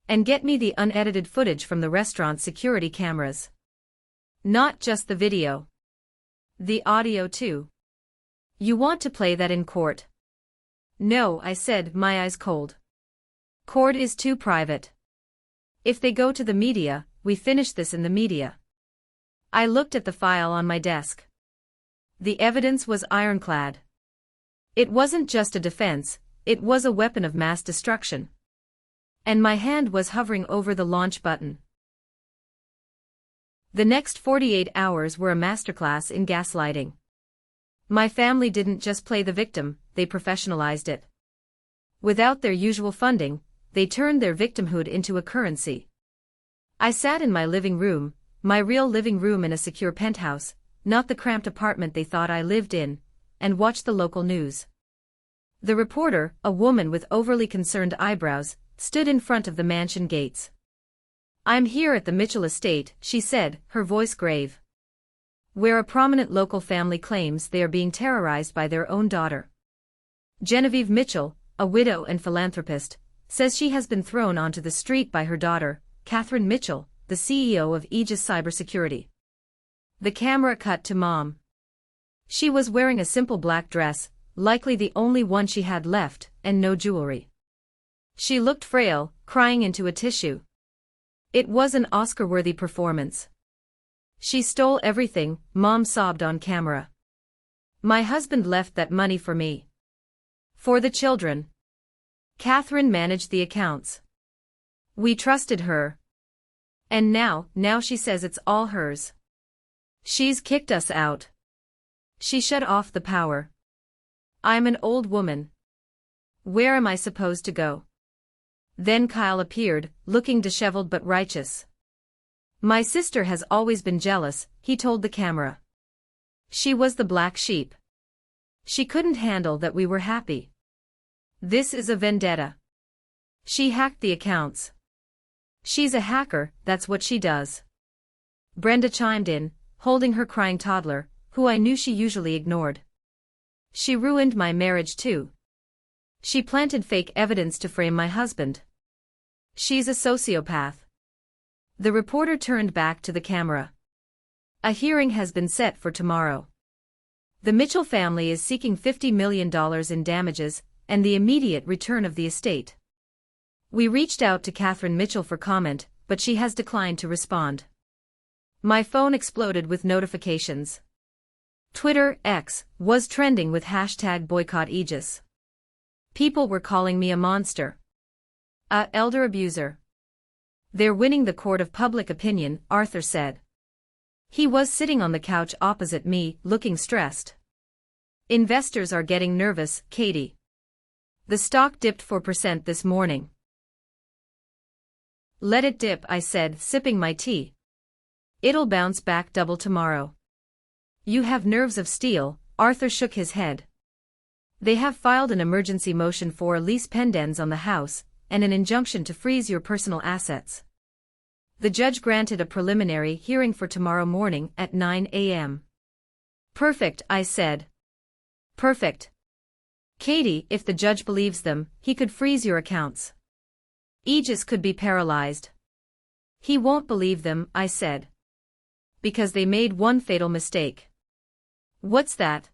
And get me the unedited footage from the restaurant security cameras. Not just the video. The audio too. You want to play that in court? No, I said, my eyes cold. Court is too private. If they go to the media, we finish this in the media. I looked at the file on my desk. The evidence was ironclad. It wasn't just a defense, it was a weapon of mass destruction. And my hand was hovering over the launch button. The next 48 hours were a masterclass in gaslighting. My family didn't just play the victim, they professionalized it. Without their usual funding, they turned their victimhood into a currency. I sat in my living room, my real living room in a secure penthouse, not the cramped apartment they thought I lived in, and watched the local news. The reporter, a woman with overly concerned eyebrows, stood in front of the mansion gates. I'm here at the Mitchell estate, she said, her voice grave. Where a prominent local family claims they are being terrorized by their own daughter. Genevieve Mitchell, a widow and philanthropist, says she has been thrown onto the street by her daughter, Catherine Mitchell, the CEO of Aegis Cybersecurity. The camera cut to Mom. She was wearing a simple black dress, likely the only one she had left, and no jewelry. She looked frail, crying into a tissue. It was an Oscar-worthy performance. She stole everything, Mom sobbed on camera. My husband left that money for me. For the children. Catherine managed the accounts. We trusted her. And now she says it's all hers. She's kicked us out. She shut off the power. I'm an old woman. Where am I supposed to go? Then Kyle appeared, looking disheveled but righteous. My sister has always been jealous, he told the camera. She was the black sheep. She couldn't handle that we were happy. This is a vendetta. She hacked the accounts. She's a hacker, that's what she does. Brenda chimed in, holding her crying toddler, who I knew she usually ignored. She ruined my marriage too. She planted fake evidence to frame my husband. She's a sociopath. The reporter turned back to the camera. A hearing has been set for tomorrow. The Mitchell family is seeking $50 million in damages and the immediate return of the estate. We reached out to Catherine Mitchell for comment, but she has declined to respond. My phone exploded with notifications. Twitter, X, was trending with #BoycottAegis. People were calling me a monster. A elder abuser. They're winning the court of public opinion, Arthur said. He was sitting on the couch opposite me, looking stressed. Investors are getting nervous, Katie. The stock dipped 4% this morning. Let it dip, I said, sipping my tea. It'll bounce back double tomorrow. You have nerves of steel, Arthur shook his head. They have filed an emergency motion for lease pendens on the house, and an injunction to freeze your personal assets. The judge granted a preliminary hearing for tomorrow morning at 9 a.m. Perfect, I said. Perfect. Katie, if the judge believes them, he could freeze your accounts. Aegis could be paralyzed. He won't believe them, I said. Because they made one fatal mistake. What's that?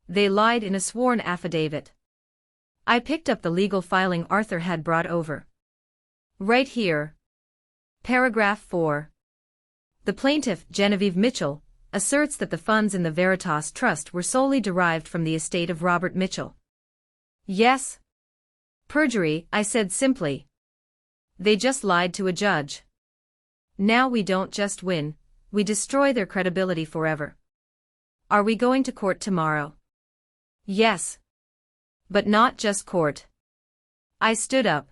They lied in a sworn affidavit. I picked up the legal filing Arthur had brought over. Right here. Paragraph 4. The plaintiff, Genevieve Mitchell, asserts that the funds in the Veritas Trust were solely derived from the estate of Robert Mitchell. Yes. Perjury, I said simply. They just lied to a judge. Now we don't just win, we destroy their credibility forever. Are we going to court tomorrow? Yes. But not just court. I stood up.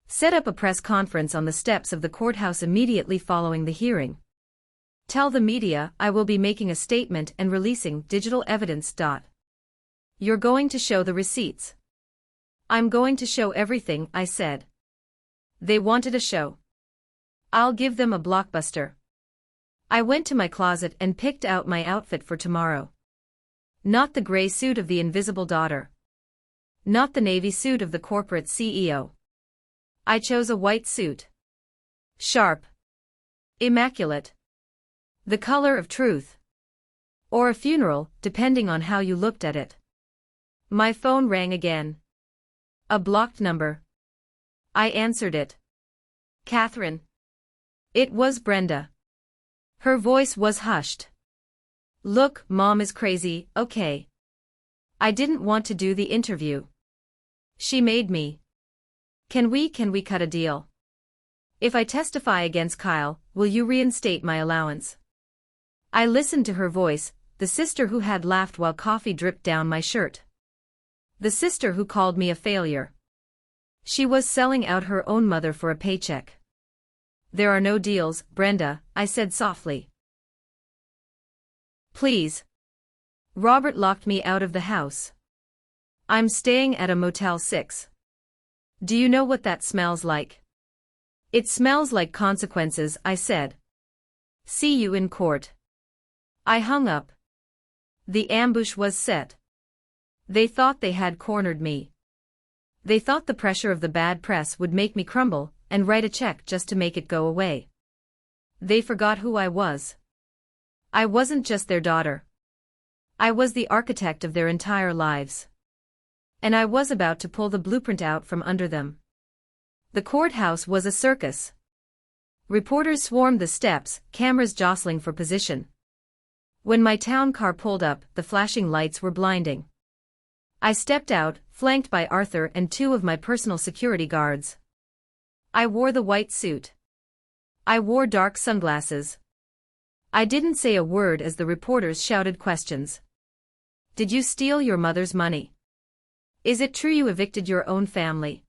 Set up a press conference on the steps of the courthouse immediately following the hearing. Tell the media I will be making a statement and releasing digital evidence. You're going to show the receipts. I'm going to show everything, I said. They wanted a show. I'll give them a blockbuster. I went to my closet and picked out my outfit for tomorrow. Not the gray suit of the invisible daughter. Not the navy suit of the corporate CEO. I chose a white suit. Sharp. Immaculate. The color of truth. Or a funeral, depending on how you looked at it. My phone rang again. A blocked number. I answered it. Catherine. It was Brenda. Her voice was hushed. Look, Mom is crazy, okay. I didn't want to do the interview. She made me. Can we cut a deal? If I testify against Kyle, will you reinstate my allowance? I listened to her voice, the sister who had laughed while coffee dripped down my shirt. The sister who called me a failure. She was selling out her own mother for a paycheck. There are no deals, Brenda, I said softly. Please. Robert locked me out of the house. I'm staying at a Motel 6. Do you know what that smells like? It smells like consequences, I said. See you in court. I hung up. The ambush was set. They thought they had cornered me. They thought the pressure of the bad press would make me crumble and write a check just to make it go away. They forgot who I was. I wasn't just their daughter. I was the architect of their entire lives. And I was about to pull the blueprint out from under them. The courthouse was a circus. Reporters swarmed the steps, cameras jostling for position. When my town car pulled up, the flashing lights were blinding. I stepped out, flanked by Arthur and two of my personal security guards. I wore the white suit. I wore dark sunglasses. I didn't say a word as the reporters shouted questions. Did you steal your mother's money? Is it true you evicted your own family?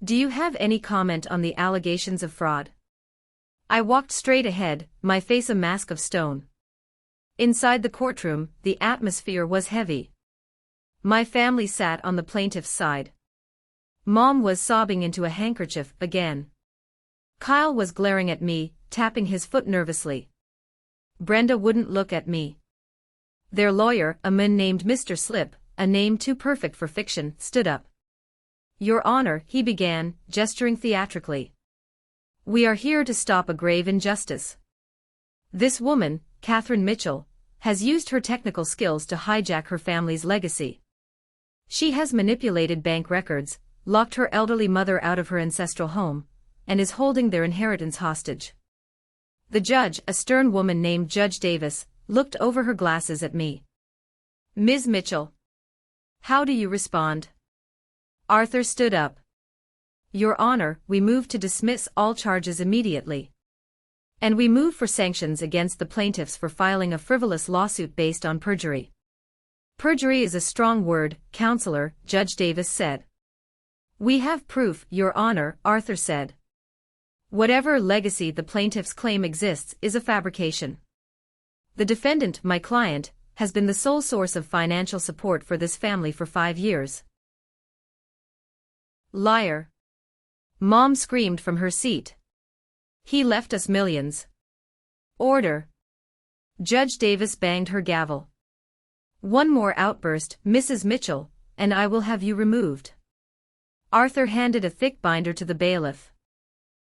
Do you have any comment on the allegations of fraud? I walked straight ahead, my face a mask of stone. Inside the courtroom, the atmosphere was heavy. My family sat on the plaintiff's side. Mom was sobbing into a handkerchief again. Kyle was glaring at me, tapping his foot nervously. Brenda wouldn't look at me. Their lawyer, a man named Mr. Slip, a name too perfect for fiction, stood up. Your Honor, he began, gesturing theatrically. We are here to stop a grave injustice. This woman, Catherine Mitchell, has used her technical skills to hijack her family's legacy. She has manipulated bank records, locked her elderly mother out of her ancestral home, and is holding their inheritance hostage. The judge, a stern woman named Judge Davis, looked over her glasses at me. Ms. Mitchell. How do you respond? Arthur stood up. Your Honor, we move to dismiss all charges immediately. And we move for sanctions against the plaintiffs for filing a frivolous lawsuit based on perjury. Perjury is a strong word, Counselor, Judge Davis said. We have proof, Your Honor, Arthur said. Whatever legacy the plaintiffs claim exists is a fabrication. The defendant, my client, has been the sole source of financial support for this family for 5 years. Liar. Mom screamed from her seat. He left us millions. Order. Judge Davis banged her gavel. One more outburst, Mrs. Mitchell, and I will have you removed. Arthur handed a thick binder to the bailiff.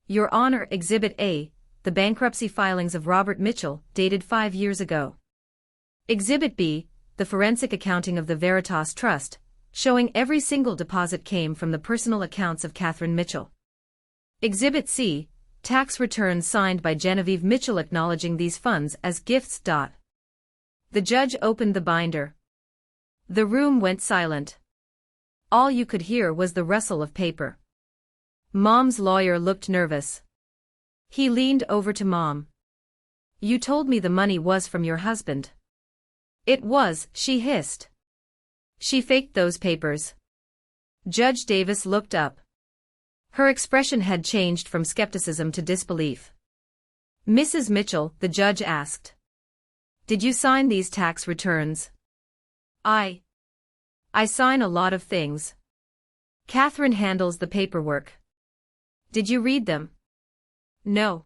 Your Honor, Exhibit A, the bankruptcy filings of Robert Mitchell, dated 5 years ago. Exhibit B, the forensic accounting of the Veritas Trust, showing every single deposit came from the personal accounts of Catherine Mitchell. Exhibit C, tax returns signed by Genevieve Mitchell acknowledging these funds as gifts. The judge opened the binder. The room went silent. All you could hear was the rustle of paper. Mom's lawyer looked nervous. He leaned over to Mom. "You told me the money was from your husband." "It was," she hissed. "She faked those papers." Judge Davis looked up. Her expression had changed from skepticism to disbelief. "Mrs. Mitchell," the judge asked, "did you sign these tax returns?" I sign a lot of things. Catherine handles the paperwork." "Did you read them?" "No.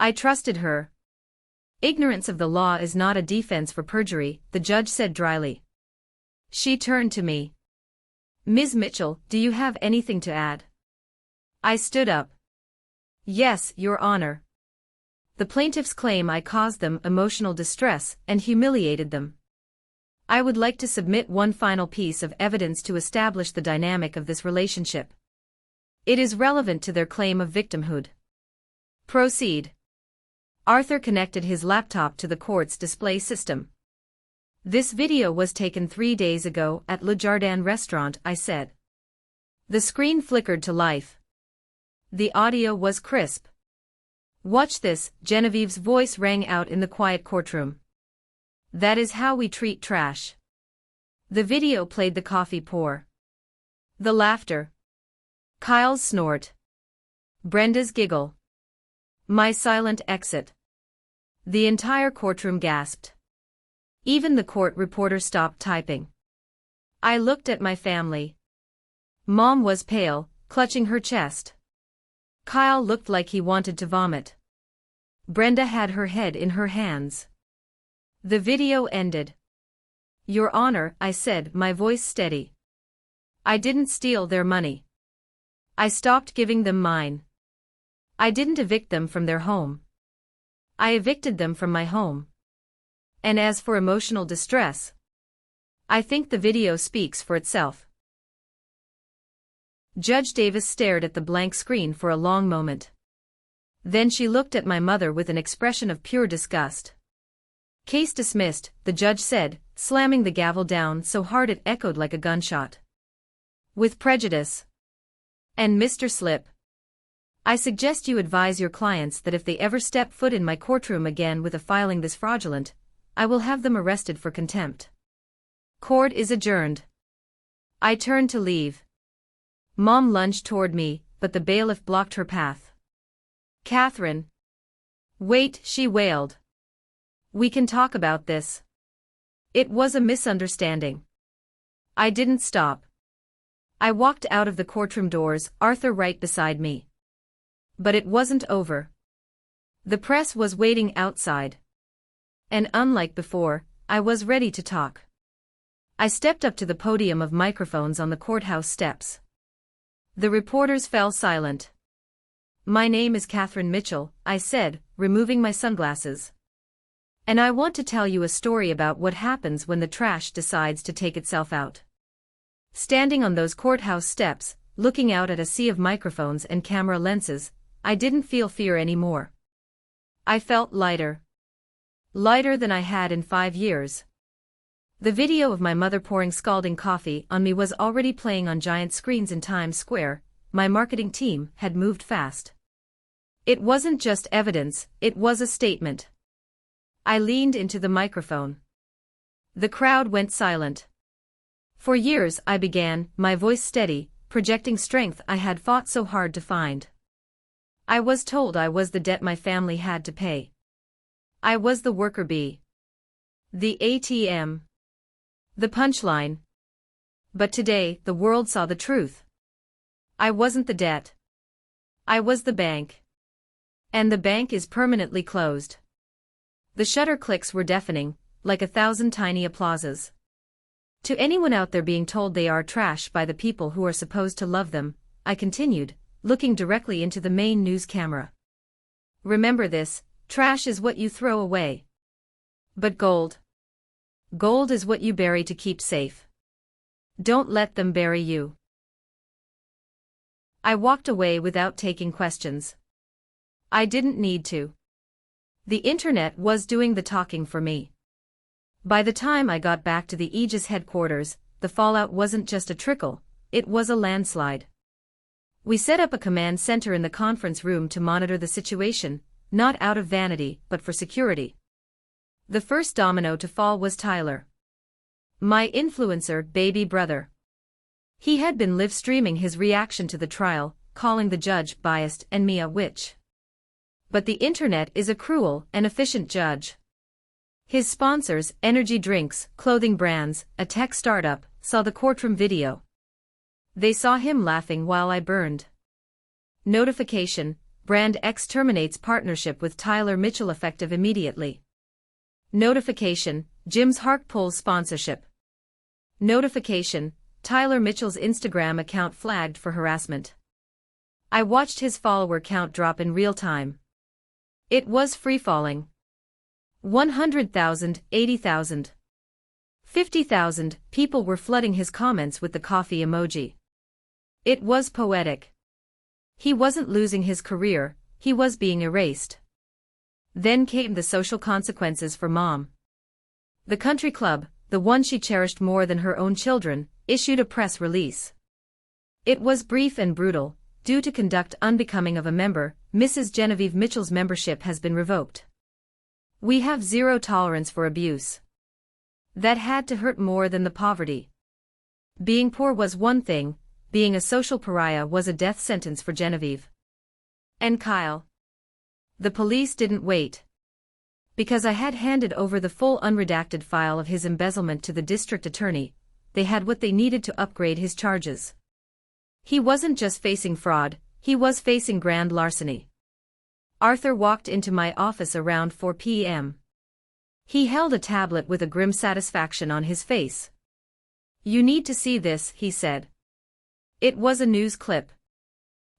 I trusted her." "Ignorance of the law is not a defense for perjury," the judge said dryly. She turned to me. "Ms. Mitchell, do you have anything to add?" I stood up. "Yes, Your Honor. The plaintiffs claim I caused them emotional distress and humiliated them. I would like to submit one final piece of evidence to establish the dynamic of this relationship. It is relevant to their claim of victimhood." "Proceed." Arthur connected his laptop to the court's display system. "This video was taken 3 days ago at Le Jardin restaurant," I said. The screen flickered to life. The audio was crisp. "Watch this," Genevieve's voice rang out in the quiet courtroom. "That is how we treat trash." The video played the coffee pour. The laughter. Kyle's snort. Brenda's giggle. My silent exit. The entire courtroom gasped. Even the court reporter stopped typing. I looked at my family. Mom was pale, clutching her chest. Kyle looked like he wanted to vomit. Brenda had her head in her hands. The video ended. "Your Honor," I said, my voice steady. "I didn't steal their money. I stopped giving them mine. I didn't evict them from their home. I evicted them from my home. And as for emotional distress, I think the video speaks for itself." Judge Davis stared at the blank screen for a long moment. Then she looked at my mother with an expression of pure disgust. "Case dismissed," the judge said, slamming the gavel down so hard it echoed like a gunshot. "With prejudice. And Mr. Slip, I suggest you advise your clients that if they ever step foot in my courtroom again with a filing this fraudulent, I will have them arrested for contempt." Court is adjourned. I turned to leave. Mom lunged toward me, but the bailiff blocked her path. "Catherine." "Wait," she wailed. "We can talk about this. It was a misunderstanding." I didn't stop. I walked out of the courtroom doors, Arthur right beside me. But it wasn't over. The press was waiting outside. And unlike before, I was ready to talk. I stepped up to the podium of microphones on the courthouse steps. The reporters fell silent. "My name is Catherine Mitchell," I said, removing my sunglasses. "And I want to tell you a story about what happens when the trash decides to take itself out." Standing on those courthouse steps, looking out at a sea of microphones and camera lenses, I didn't feel fear anymore. I felt lighter. Lighter than I had in 5 years. The video of my mother pouring scalding coffee on me was already playing on giant screens in Times Square. My marketing team had moved fast. It wasn't just evidence, it was a statement. I leaned into the microphone. The crowd went silent. "For years," I began, my voice steady, projecting strength I had fought so hard to find. "I was told I was the debt my family had to pay. I was the worker bee. The ATM. The punchline. But today, the world saw the truth. I wasn't the debt. I was the bank. And the bank is permanently closed." The shutter clicks were deafening, like 1,000 tiny applauses. "To anyone out there being told they are trash by the people who are supposed to love them," I continued, looking directly into the main news camera. "Remember this, trash is what you throw away. But gold. Gold is what you bury to keep safe. Don't let them bury you." I walked away without taking questions. I didn't need to. The internet was doing the talking for me. By the time I got back to the Aegis headquarters, the fallout wasn't just a trickle, it was a landslide. We set up a command center in the conference room to monitor the situation, not out of vanity, but for security. The first domino to fall was Tyler. My influencer baby brother. He had been live streaming his reaction to the trial, calling the judge biased and me a witch. But the internet is a cruel and efficient judge. His sponsors, energy drinks, clothing brands, a tech startup, saw the courtroom video. They saw him laughing while I burned. Notification: Brand X terminates partnership with Tyler Mitchell effective immediately. Notification: Jim's Hark pulls sponsorship. Notification: Tyler Mitchell's Instagram account flagged for harassment. I watched his follower count drop in real time. It was free-falling. 100,000, 80,000. 50,000 people were flooding his comments with the coffee emoji. It was poetic. He wasn't losing his career, he was being erased. Then came the social consequences for Mom. The country club, the one she cherished more than her own children, issued a press release. It was brief and brutal. Due to conduct unbecoming of a member, Mrs. Genevieve Mitchell's membership has been revoked. We have zero tolerance for abuse. That had to hurt more than the poverty. Being poor was one thing, being a social pariah was a death sentence for Genevieve. And Kyle. The police didn't wait. Because I had handed over the full unredacted file of his embezzlement to the district attorney, they had what they needed to upgrade his charges. He wasn't just facing fraud, he was facing grand larceny. Arthur walked into my office around 4 p.m. He held a tablet with a grim satisfaction on his face. "You need to see this," he said. It was a news clip.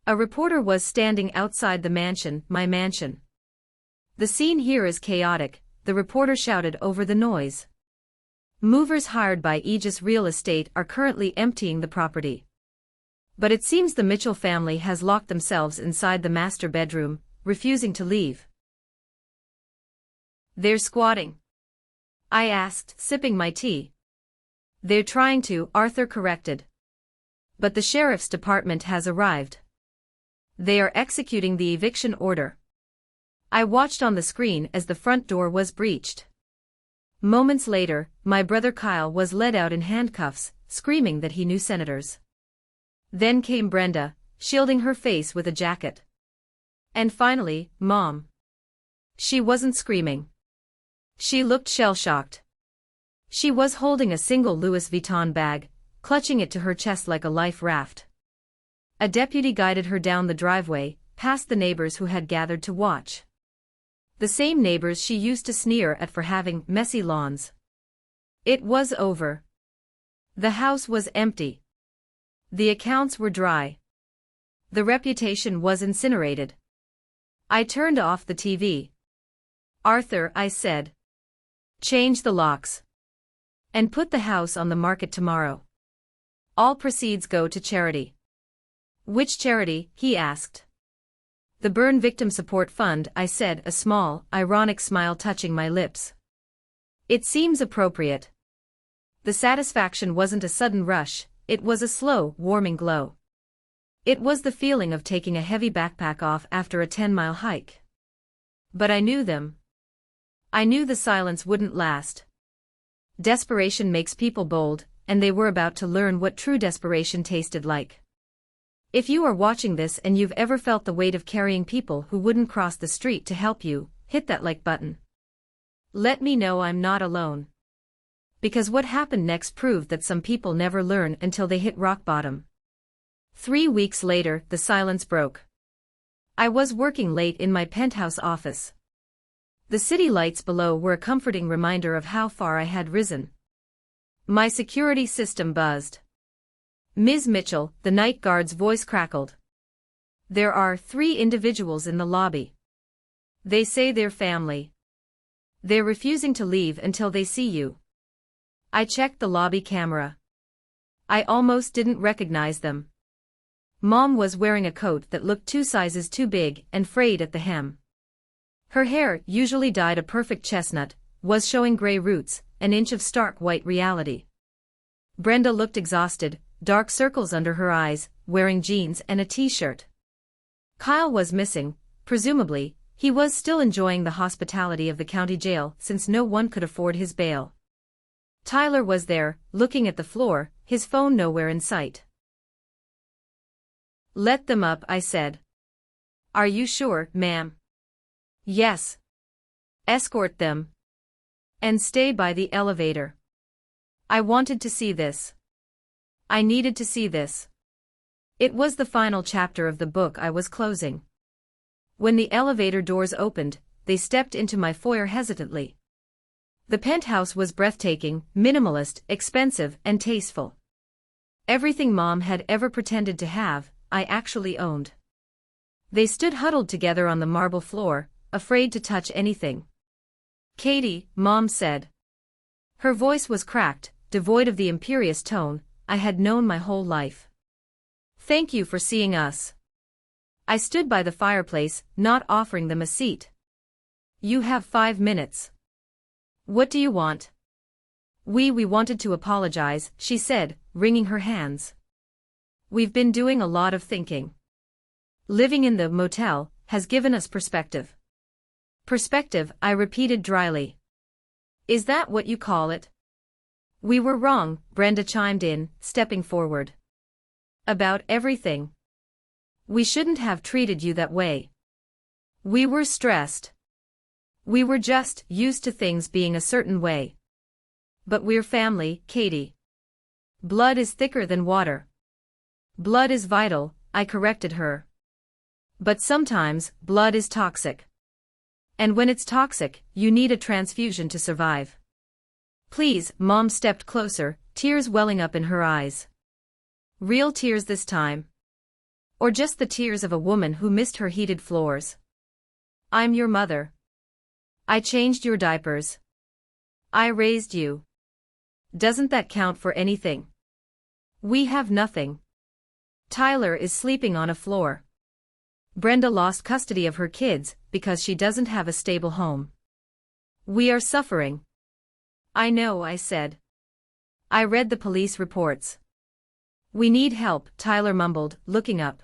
A reporter was standing outside the mansion, my mansion. "The scene here is chaotic," the reporter shouted over the noise. "Movers hired by Aegis Real Estate are currently emptying the property. But it seems the Mitchell family has locked themselves inside the master bedroom, refusing to leave." "They're squatting?" I asked, sipping my tea. "They're trying to," Arthur corrected. "But the sheriff's department has arrived. They are executing the eviction order." I watched on the screen as the front door was breached. Moments later, my brother Kyle was led out in handcuffs, screaming that he knew senators. Then came Brenda, shielding her face with a jacket. And finally, Mom. She wasn't screaming. She looked shell-shocked. She was holding a single Louis Vuitton bag, clutching it to her chest like a life raft. A deputy guided her down the driveway, past the neighbors who had gathered to watch. The same neighbors she used to sneer at for having messy lawns. It was over. The house was empty. The accounts were dry. The reputation was incinerated. I turned off the TV. "Arthur," I said. "Change the locks. And put the house on the market tomorrow. All proceeds go to charity." "Which charity?" he asked. "The Burn Victim Support Fund," I said, a small, ironic smile touching my lips. "It seems appropriate." The satisfaction wasn't a sudden rush, it was a slow, warming glow. It was the feeling of taking a heavy backpack off after a 10-mile hike. But I knew them. I knew the silence wouldn't last. Desperation makes people bold, and they were about to learn what true desperation tasted like. If you are watching this and you've ever felt the weight of carrying people who wouldn't cross the street to help you, hit that like button. Let me know I'm not alone. Because what happened next proved that some people never learn until they hit rock bottom. 3 weeks later, the silence broke. I was working late in my penthouse office. The city lights below were a comforting reminder of how far I had risen. My security system buzzed. "Ms. Mitchell," the night guard's voice crackled. "There are 3 individuals in the lobby. They say they're family. They're refusing to leave until they see you." I checked the lobby camera. I almost didn't recognize them. Mom was wearing a coat that looked 2 sizes too big and frayed at the hem. Her hair, usually dyed a perfect chestnut, was showing gray roots, an inch of stark white reality. Brenda looked exhausted, dark circles under her eyes, wearing jeans and a t-shirt. Kyle was missing. Presumably, he was still enjoying the hospitality of the county jail since no one could afford his bail. Tyler was there, looking at the floor, his phone nowhere in sight. "Let them up," I said. "Are you sure, ma'am?" "Yes." "Escort them. And stay by the elevator." I wanted to see this. I needed to see this. It was the final chapter of the book I was closing. When the elevator doors opened, they stepped into my foyer hesitantly. The penthouse was breathtaking, minimalist, expensive, and tasteful. Everything Mom had ever pretended to have, I actually owned. They stood huddled together on the marble floor, afraid to touch anything. "Katie," Mom said. Her voice was cracked, devoid of the imperious tone I had known my whole life. "Thank you for seeing us." I stood by the fireplace, not offering them a seat. "You have 5 minutes. What do you want?" We wanted to apologize," she said, wringing her hands. "We've been doing a lot of thinking. Living in the motel has given us perspective." "Perspective," I repeated dryly. "Is that what you call it?" "We were wrong," Brenda chimed in, stepping forward. "About everything. We shouldn't have treated you that way. We were stressed. We were just used to things being a certain way. But we're family, Katie. Blood is thicker than water." "Blood is vital," I corrected her. "But sometimes, blood is toxic. And when it's toxic, you need a transfusion to survive." "Please," Mom stepped closer, tears welling up in her eyes. "Real tears this time? Or just the tears of a woman who missed her heated floors?" "I'm your mother. I changed your diapers. I raised you. Doesn't that count for anything? We have nothing. Tyler is sleeping on a floor. Brenda lost custody of her kids because she doesn't have a stable home. We are suffering." "I know," I said. "I read the police reports." "We need help," Tyler mumbled, looking up.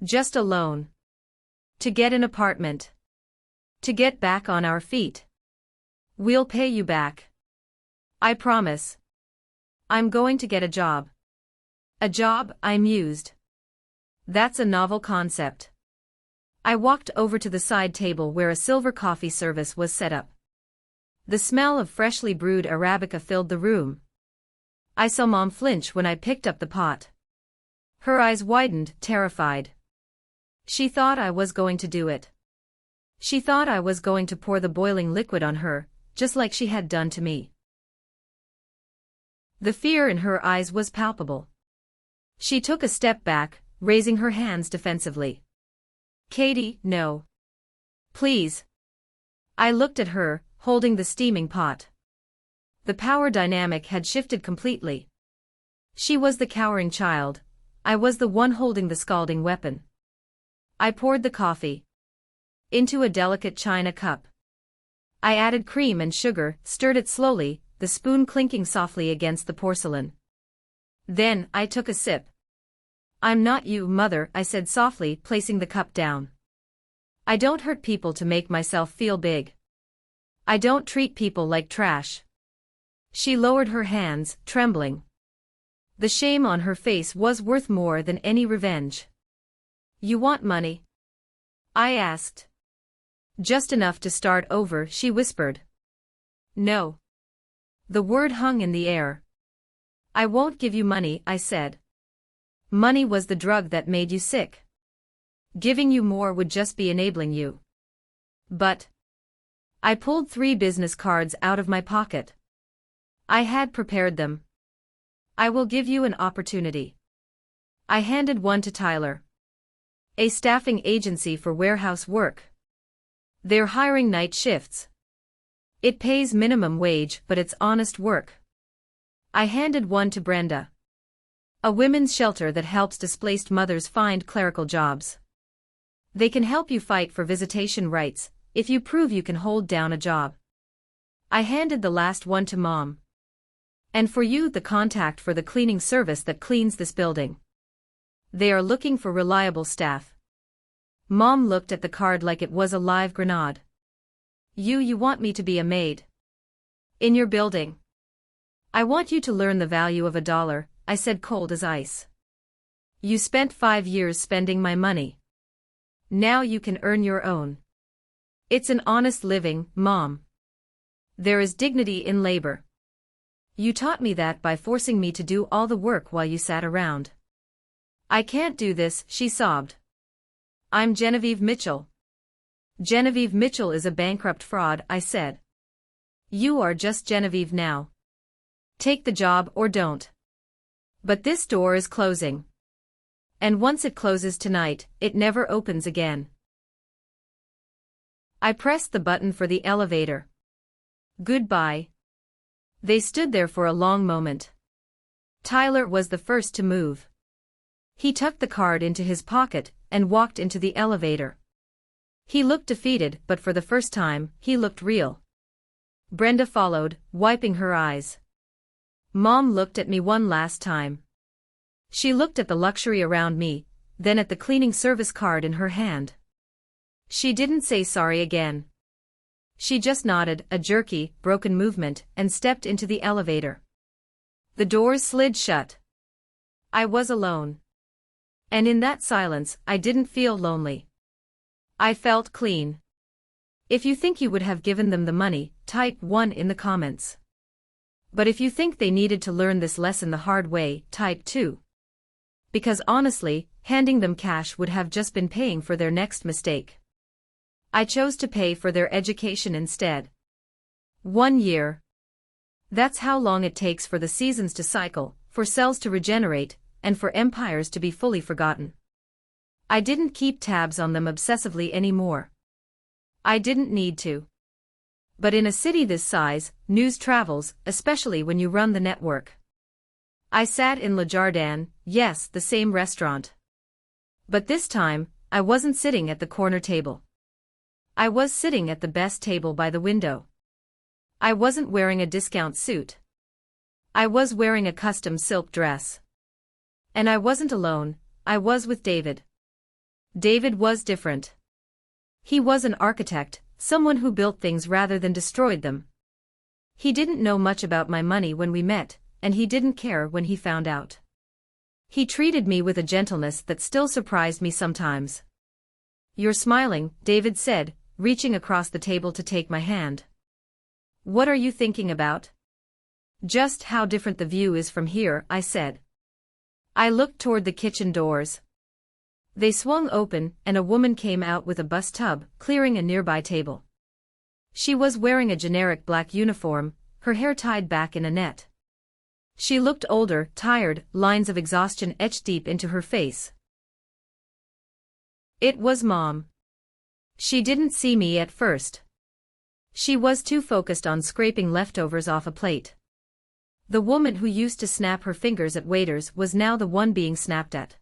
"Just a loan. To get an apartment. To get back on our feet. We'll pay you back. I promise. I'm going to get a job." "A job?" I mused. "That's a novel concept." I walked over to the side table where a silver coffee service was set up. The smell of freshly brewed Arabica filled the room. I saw Mom flinch when I picked up the pot. Her eyes widened, terrified. She thought I was going to do it. She thought I was going to pour the boiling liquid on her, just like she had done to me. The fear in her eyes was palpable. She took a step back, raising her hands defensively. "Katie, no. Please." I looked at her, holding the steaming pot. The power dynamic had shifted completely. She was the cowering child. I was the one holding the scalding weapon. I poured the coffee into a delicate china cup. I added cream and sugar, stirred it slowly, the spoon clinking softly against the porcelain. Then, I took a sip. "I'm not you, Mother," I said softly, placing the cup down. "I don't hurt people to make myself feel big. I don't treat people like trash." She lowered her hands, trembling. The shame on her face was worth more than any revenge. "You want money?" I asked. "Just enough to start over," she whispered. "No." The word hung in the air. "I won't give you money," I said. "Money was the drug that made you sick. Giving you more would just be enabling you." "But..." I pulled 3 business cards out of my pocket. I had prepared them. "I will give you an opportunity." I handed one to Tyler. "A staffing agency for warehouse work. They're hiring night shifts. It pays minimum wage, but it's honest work." I handed one to Brenda. "A women's shelter that helps displaced mothers find clerical jobs. They can help you fight for visitation rights, if you prove you can hold down a job." I handed the last one to Mom. And for you, the contact for the cleaning service that cleans this building. They are looking for reliable staff. Mom looked at the card like it was a live grenade. You want me to be a maid? In your building? I want you to learn the value of $1, I said, cold as ice. You spent 5 years spending my money. Now you can earn your own. It's an honest living, Mom. There is dignity in labor. You taught me that by forcing me to do all the work while you sat around. I can't do this, she sobbed. I'm Genevieve Mitchell. Genevieve Mitchell is a bankrupt fraud, I said. You are just Genevieve now. Take the job or don't. But this door is closing. And once it closes tonight, it never opens again. I pressed the button for the elevator. Goodbye. They stood there for a long moment. Tyler was the first to move. He tucked the card into his pocket and walked into the elevator. He looked defeated, but for the first time, he looked real. Brenda followed, wiping her eyes. Mom looked at me one last time. She looked at the luxury around me, then at the cleaning service card in her hand. She didn't say sorry again. She just nodded, a jerky, broken movement, and stepped into the elevator. The doors slid shut. I was alone. And in that silence, I didn't feel lonely. I felt clean. If you think you would have given them the money, type 1 in the comments. But if you think they needed to learn this lesson the hard way, type 2. Because honestly, handing them cash would have just been paying for their next mistake. I chose to pay for their education instead. 1 year. That's how long it takes for the seasons to cycle, for cells to regenerate, and for empires to be fully forgotten. I didn't keep tabs on them obsessively anymore. I didn't need to. But in a city this size, news travels, especially when you run the network. I sat in Le Jardin, yes, the same restaurant. But this time, I wasn't sitting at the corner table. I was sitting at the best table by the window. I wasn't wearing a discount suit. I was wearing a custom silk dress. And I wasn't alone, I was with David. David was different. He was an architect, someone who built things rather than destroyed them. He didn't know much about my money when we met, and he didn't care when he found out. He treated me with a gentleness that still surprised me sometimes. You're smiling, David said, reaching across the table to take my hand. What are you thinking about? Just how different the view is from here, I said. I looked toward the kitchen doors. They swung open, and a woman came out with a bus tub, clearing a nearby table. She was wearing a generic black uniform, her hair tied back in a net. She looked older, tired, lines of exhaustion etched deep into her face. It was Mom. She didn't see me at first. She was too focused on scraping leftovers off a plate. The woman who used to snap her fingers at waiters was now the one being snapped at.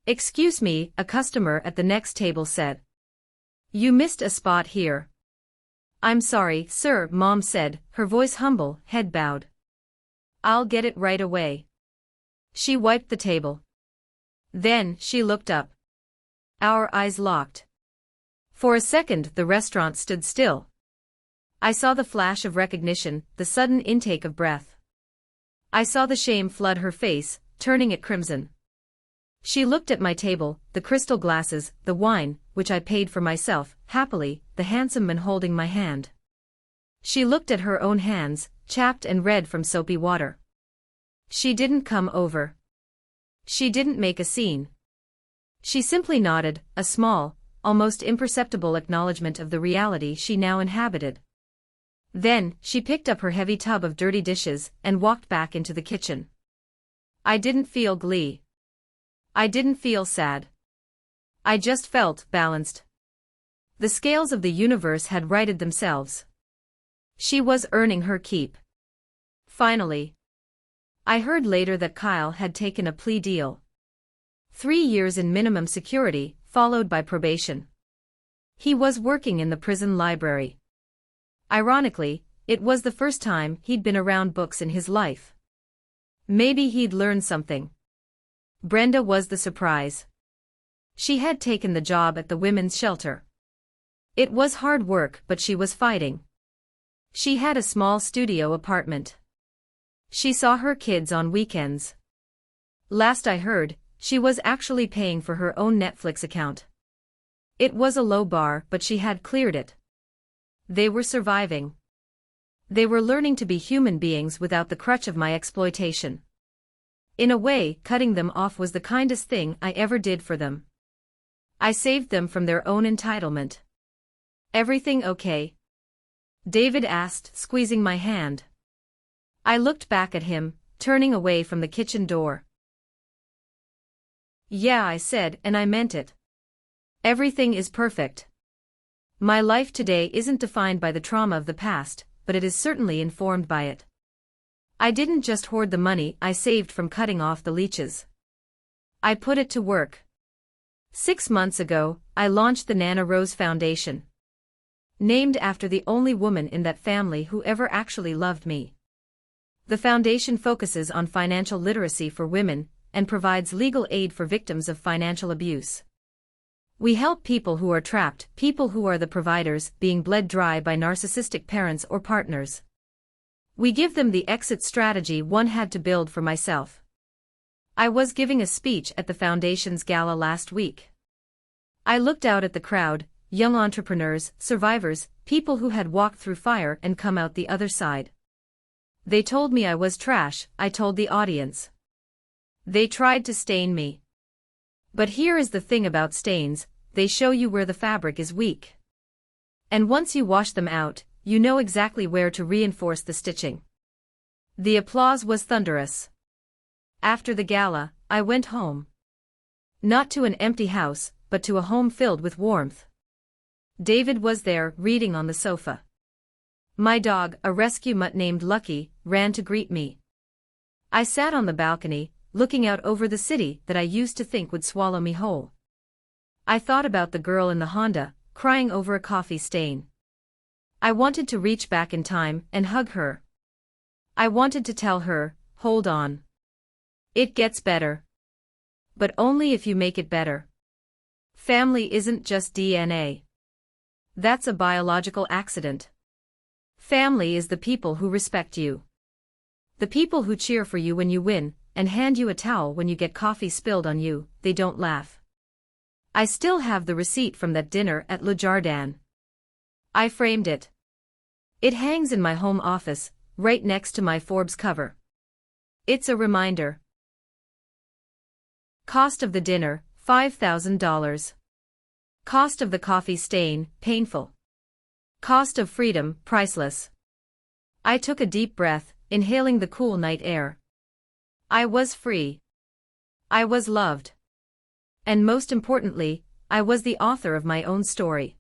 Excuse me, a customer at the next table said. You missed a spot here. I'm sorry, sir, Mom said, her voice humble, head bowed. I'll get it right away. She wiped the table. Then, she looked up. Our eyes locked. For a second, the restaurant stood still. I saw the flash of recognition, the sudden intake of breath. I saw the shame flood her face, turning it crimson. She looked at my table, the crystal glasses, the wine, which I paid for myself, happily, the handsome man holding my hand. She looked at her own hands, chapped and red from soapy water. She didn't come over. She didn't make a scene. She simply nodded, a small, almost imperceptible acknowledgement of the reality she now inhabited. Then, she picked up her heavy tub of dirty dishes and walked back into the kitchen. I didn't feel glee. I didn't feel sad. I just felt balanced. The scales of the universe had righted themselves. She was earning her keep. Finally. I heard later that Kyle had taken a plea deal. 3 years in minimum security, followed by probation. He was working in the prison library. Ironically, It was the first time he'd been around books in his life. Maybe he'd learn something. Brenda was the surprise. She had taken the job at the women's shelter. It was hard work, but she was fighting. She had a small studio apartment. She saw her kids on weekends. Last I heard, she was actually paying for her own Netflix account. It was a low bar, but she had cleared it. They were surviving. They were learning to be human beings without the crutch of my exploitation. In a way, cutting them off was the kindest thing I ever did for them. I saved them from their own entitlement. "Everything okay?" David asked, squeezing my hand. I looked back at him, turning away from the kitchen door. "Yeah," I said, and I meant it. "Everything is perfect. My life today isn't defined by the trauma of the past, but it is certainly informed by it. I didn't just hoard the money I saved from cutting off the leeches. I put it to work. 6 months ago, I launched the Nana Rose Foundation. Named after the only woman in that family who ever actually loved me. The foundation focuses on financial literacy for women and provides legal aid for victims of financial abuse. We help people who are trapped, people who are the providers, being bled dry by narcissistic parents or partners. We give them the exit strategy one had to build for myself. I was giving a speech at the foundation's gala last week. I looked out at the crowd, young entrepreneurs, survivors, people who had walked through fire and come out the other side. They told me I was trash, I told the audience. They tried to stain me. But here is the thing about stains, they show you where the fabric is weak. And once you wash them out, you know exactly where to reinforce the stitching. The applause was thunderous. After the gala, I went home. Not to an empty house, but to a home filled with warmth. David was there, reading on the sofa. My dog, a rescue mutt named Lucky, ran to greet me. I sat on the balcony, looking out over the city that I used to think would swallow me whole. I thought about the girl in the Honda, crying over a coffee stain. I wanted to reach back in time and hug her. I wanted to tell her, hold on. It gets better. But only if you make it better. Family isn't just DNA. That's a biological accident. Family is the people who respect you. The people who cheer for you when you win, and hand you a towel when you get coffee spilled on you. They don't laugh. I still have the receipt from that dinner at Le Jardin. I framed it. It hangs in my home office, right next to my Forbes cover. It's a reminder. Cost of the dinner, $5,000. Cost of the coffee stain, painful. Cost of freedom, priceless. I took a deep breath, inhaling the cool night air. I was free. I was loved. And most importantly, I was the author of my own story.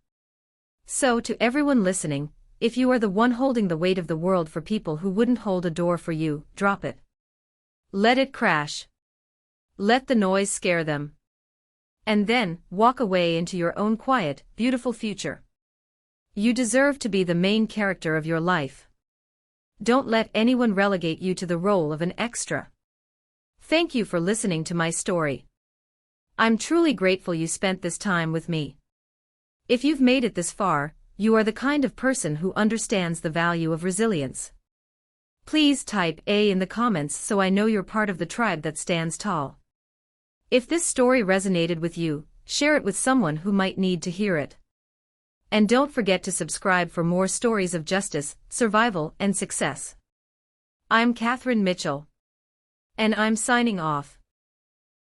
So to everyone listening, if you are the one holding the weight of the world for people who wouldn't hold a door for you, drop it. Let it crash. Let the noise scare them. And then, walk away into your own quiet, beautiful future. You deserve to be the main character of your life. Don't let anyone relegate you to the role of an extra. Thank you for listening to my story. I'm truly grateful you spent this time with me. If you've made it this far, you are the kind of person who understands the value of resilience. Please type A in the comments so I know you're part of the tribe that stands tall. If this story resonated with you, share it with someone who might need to hear it. And don't forget to subscribe for more stories of justice, survival, and success. I'm Catherine Mitchell. And I'm signing off.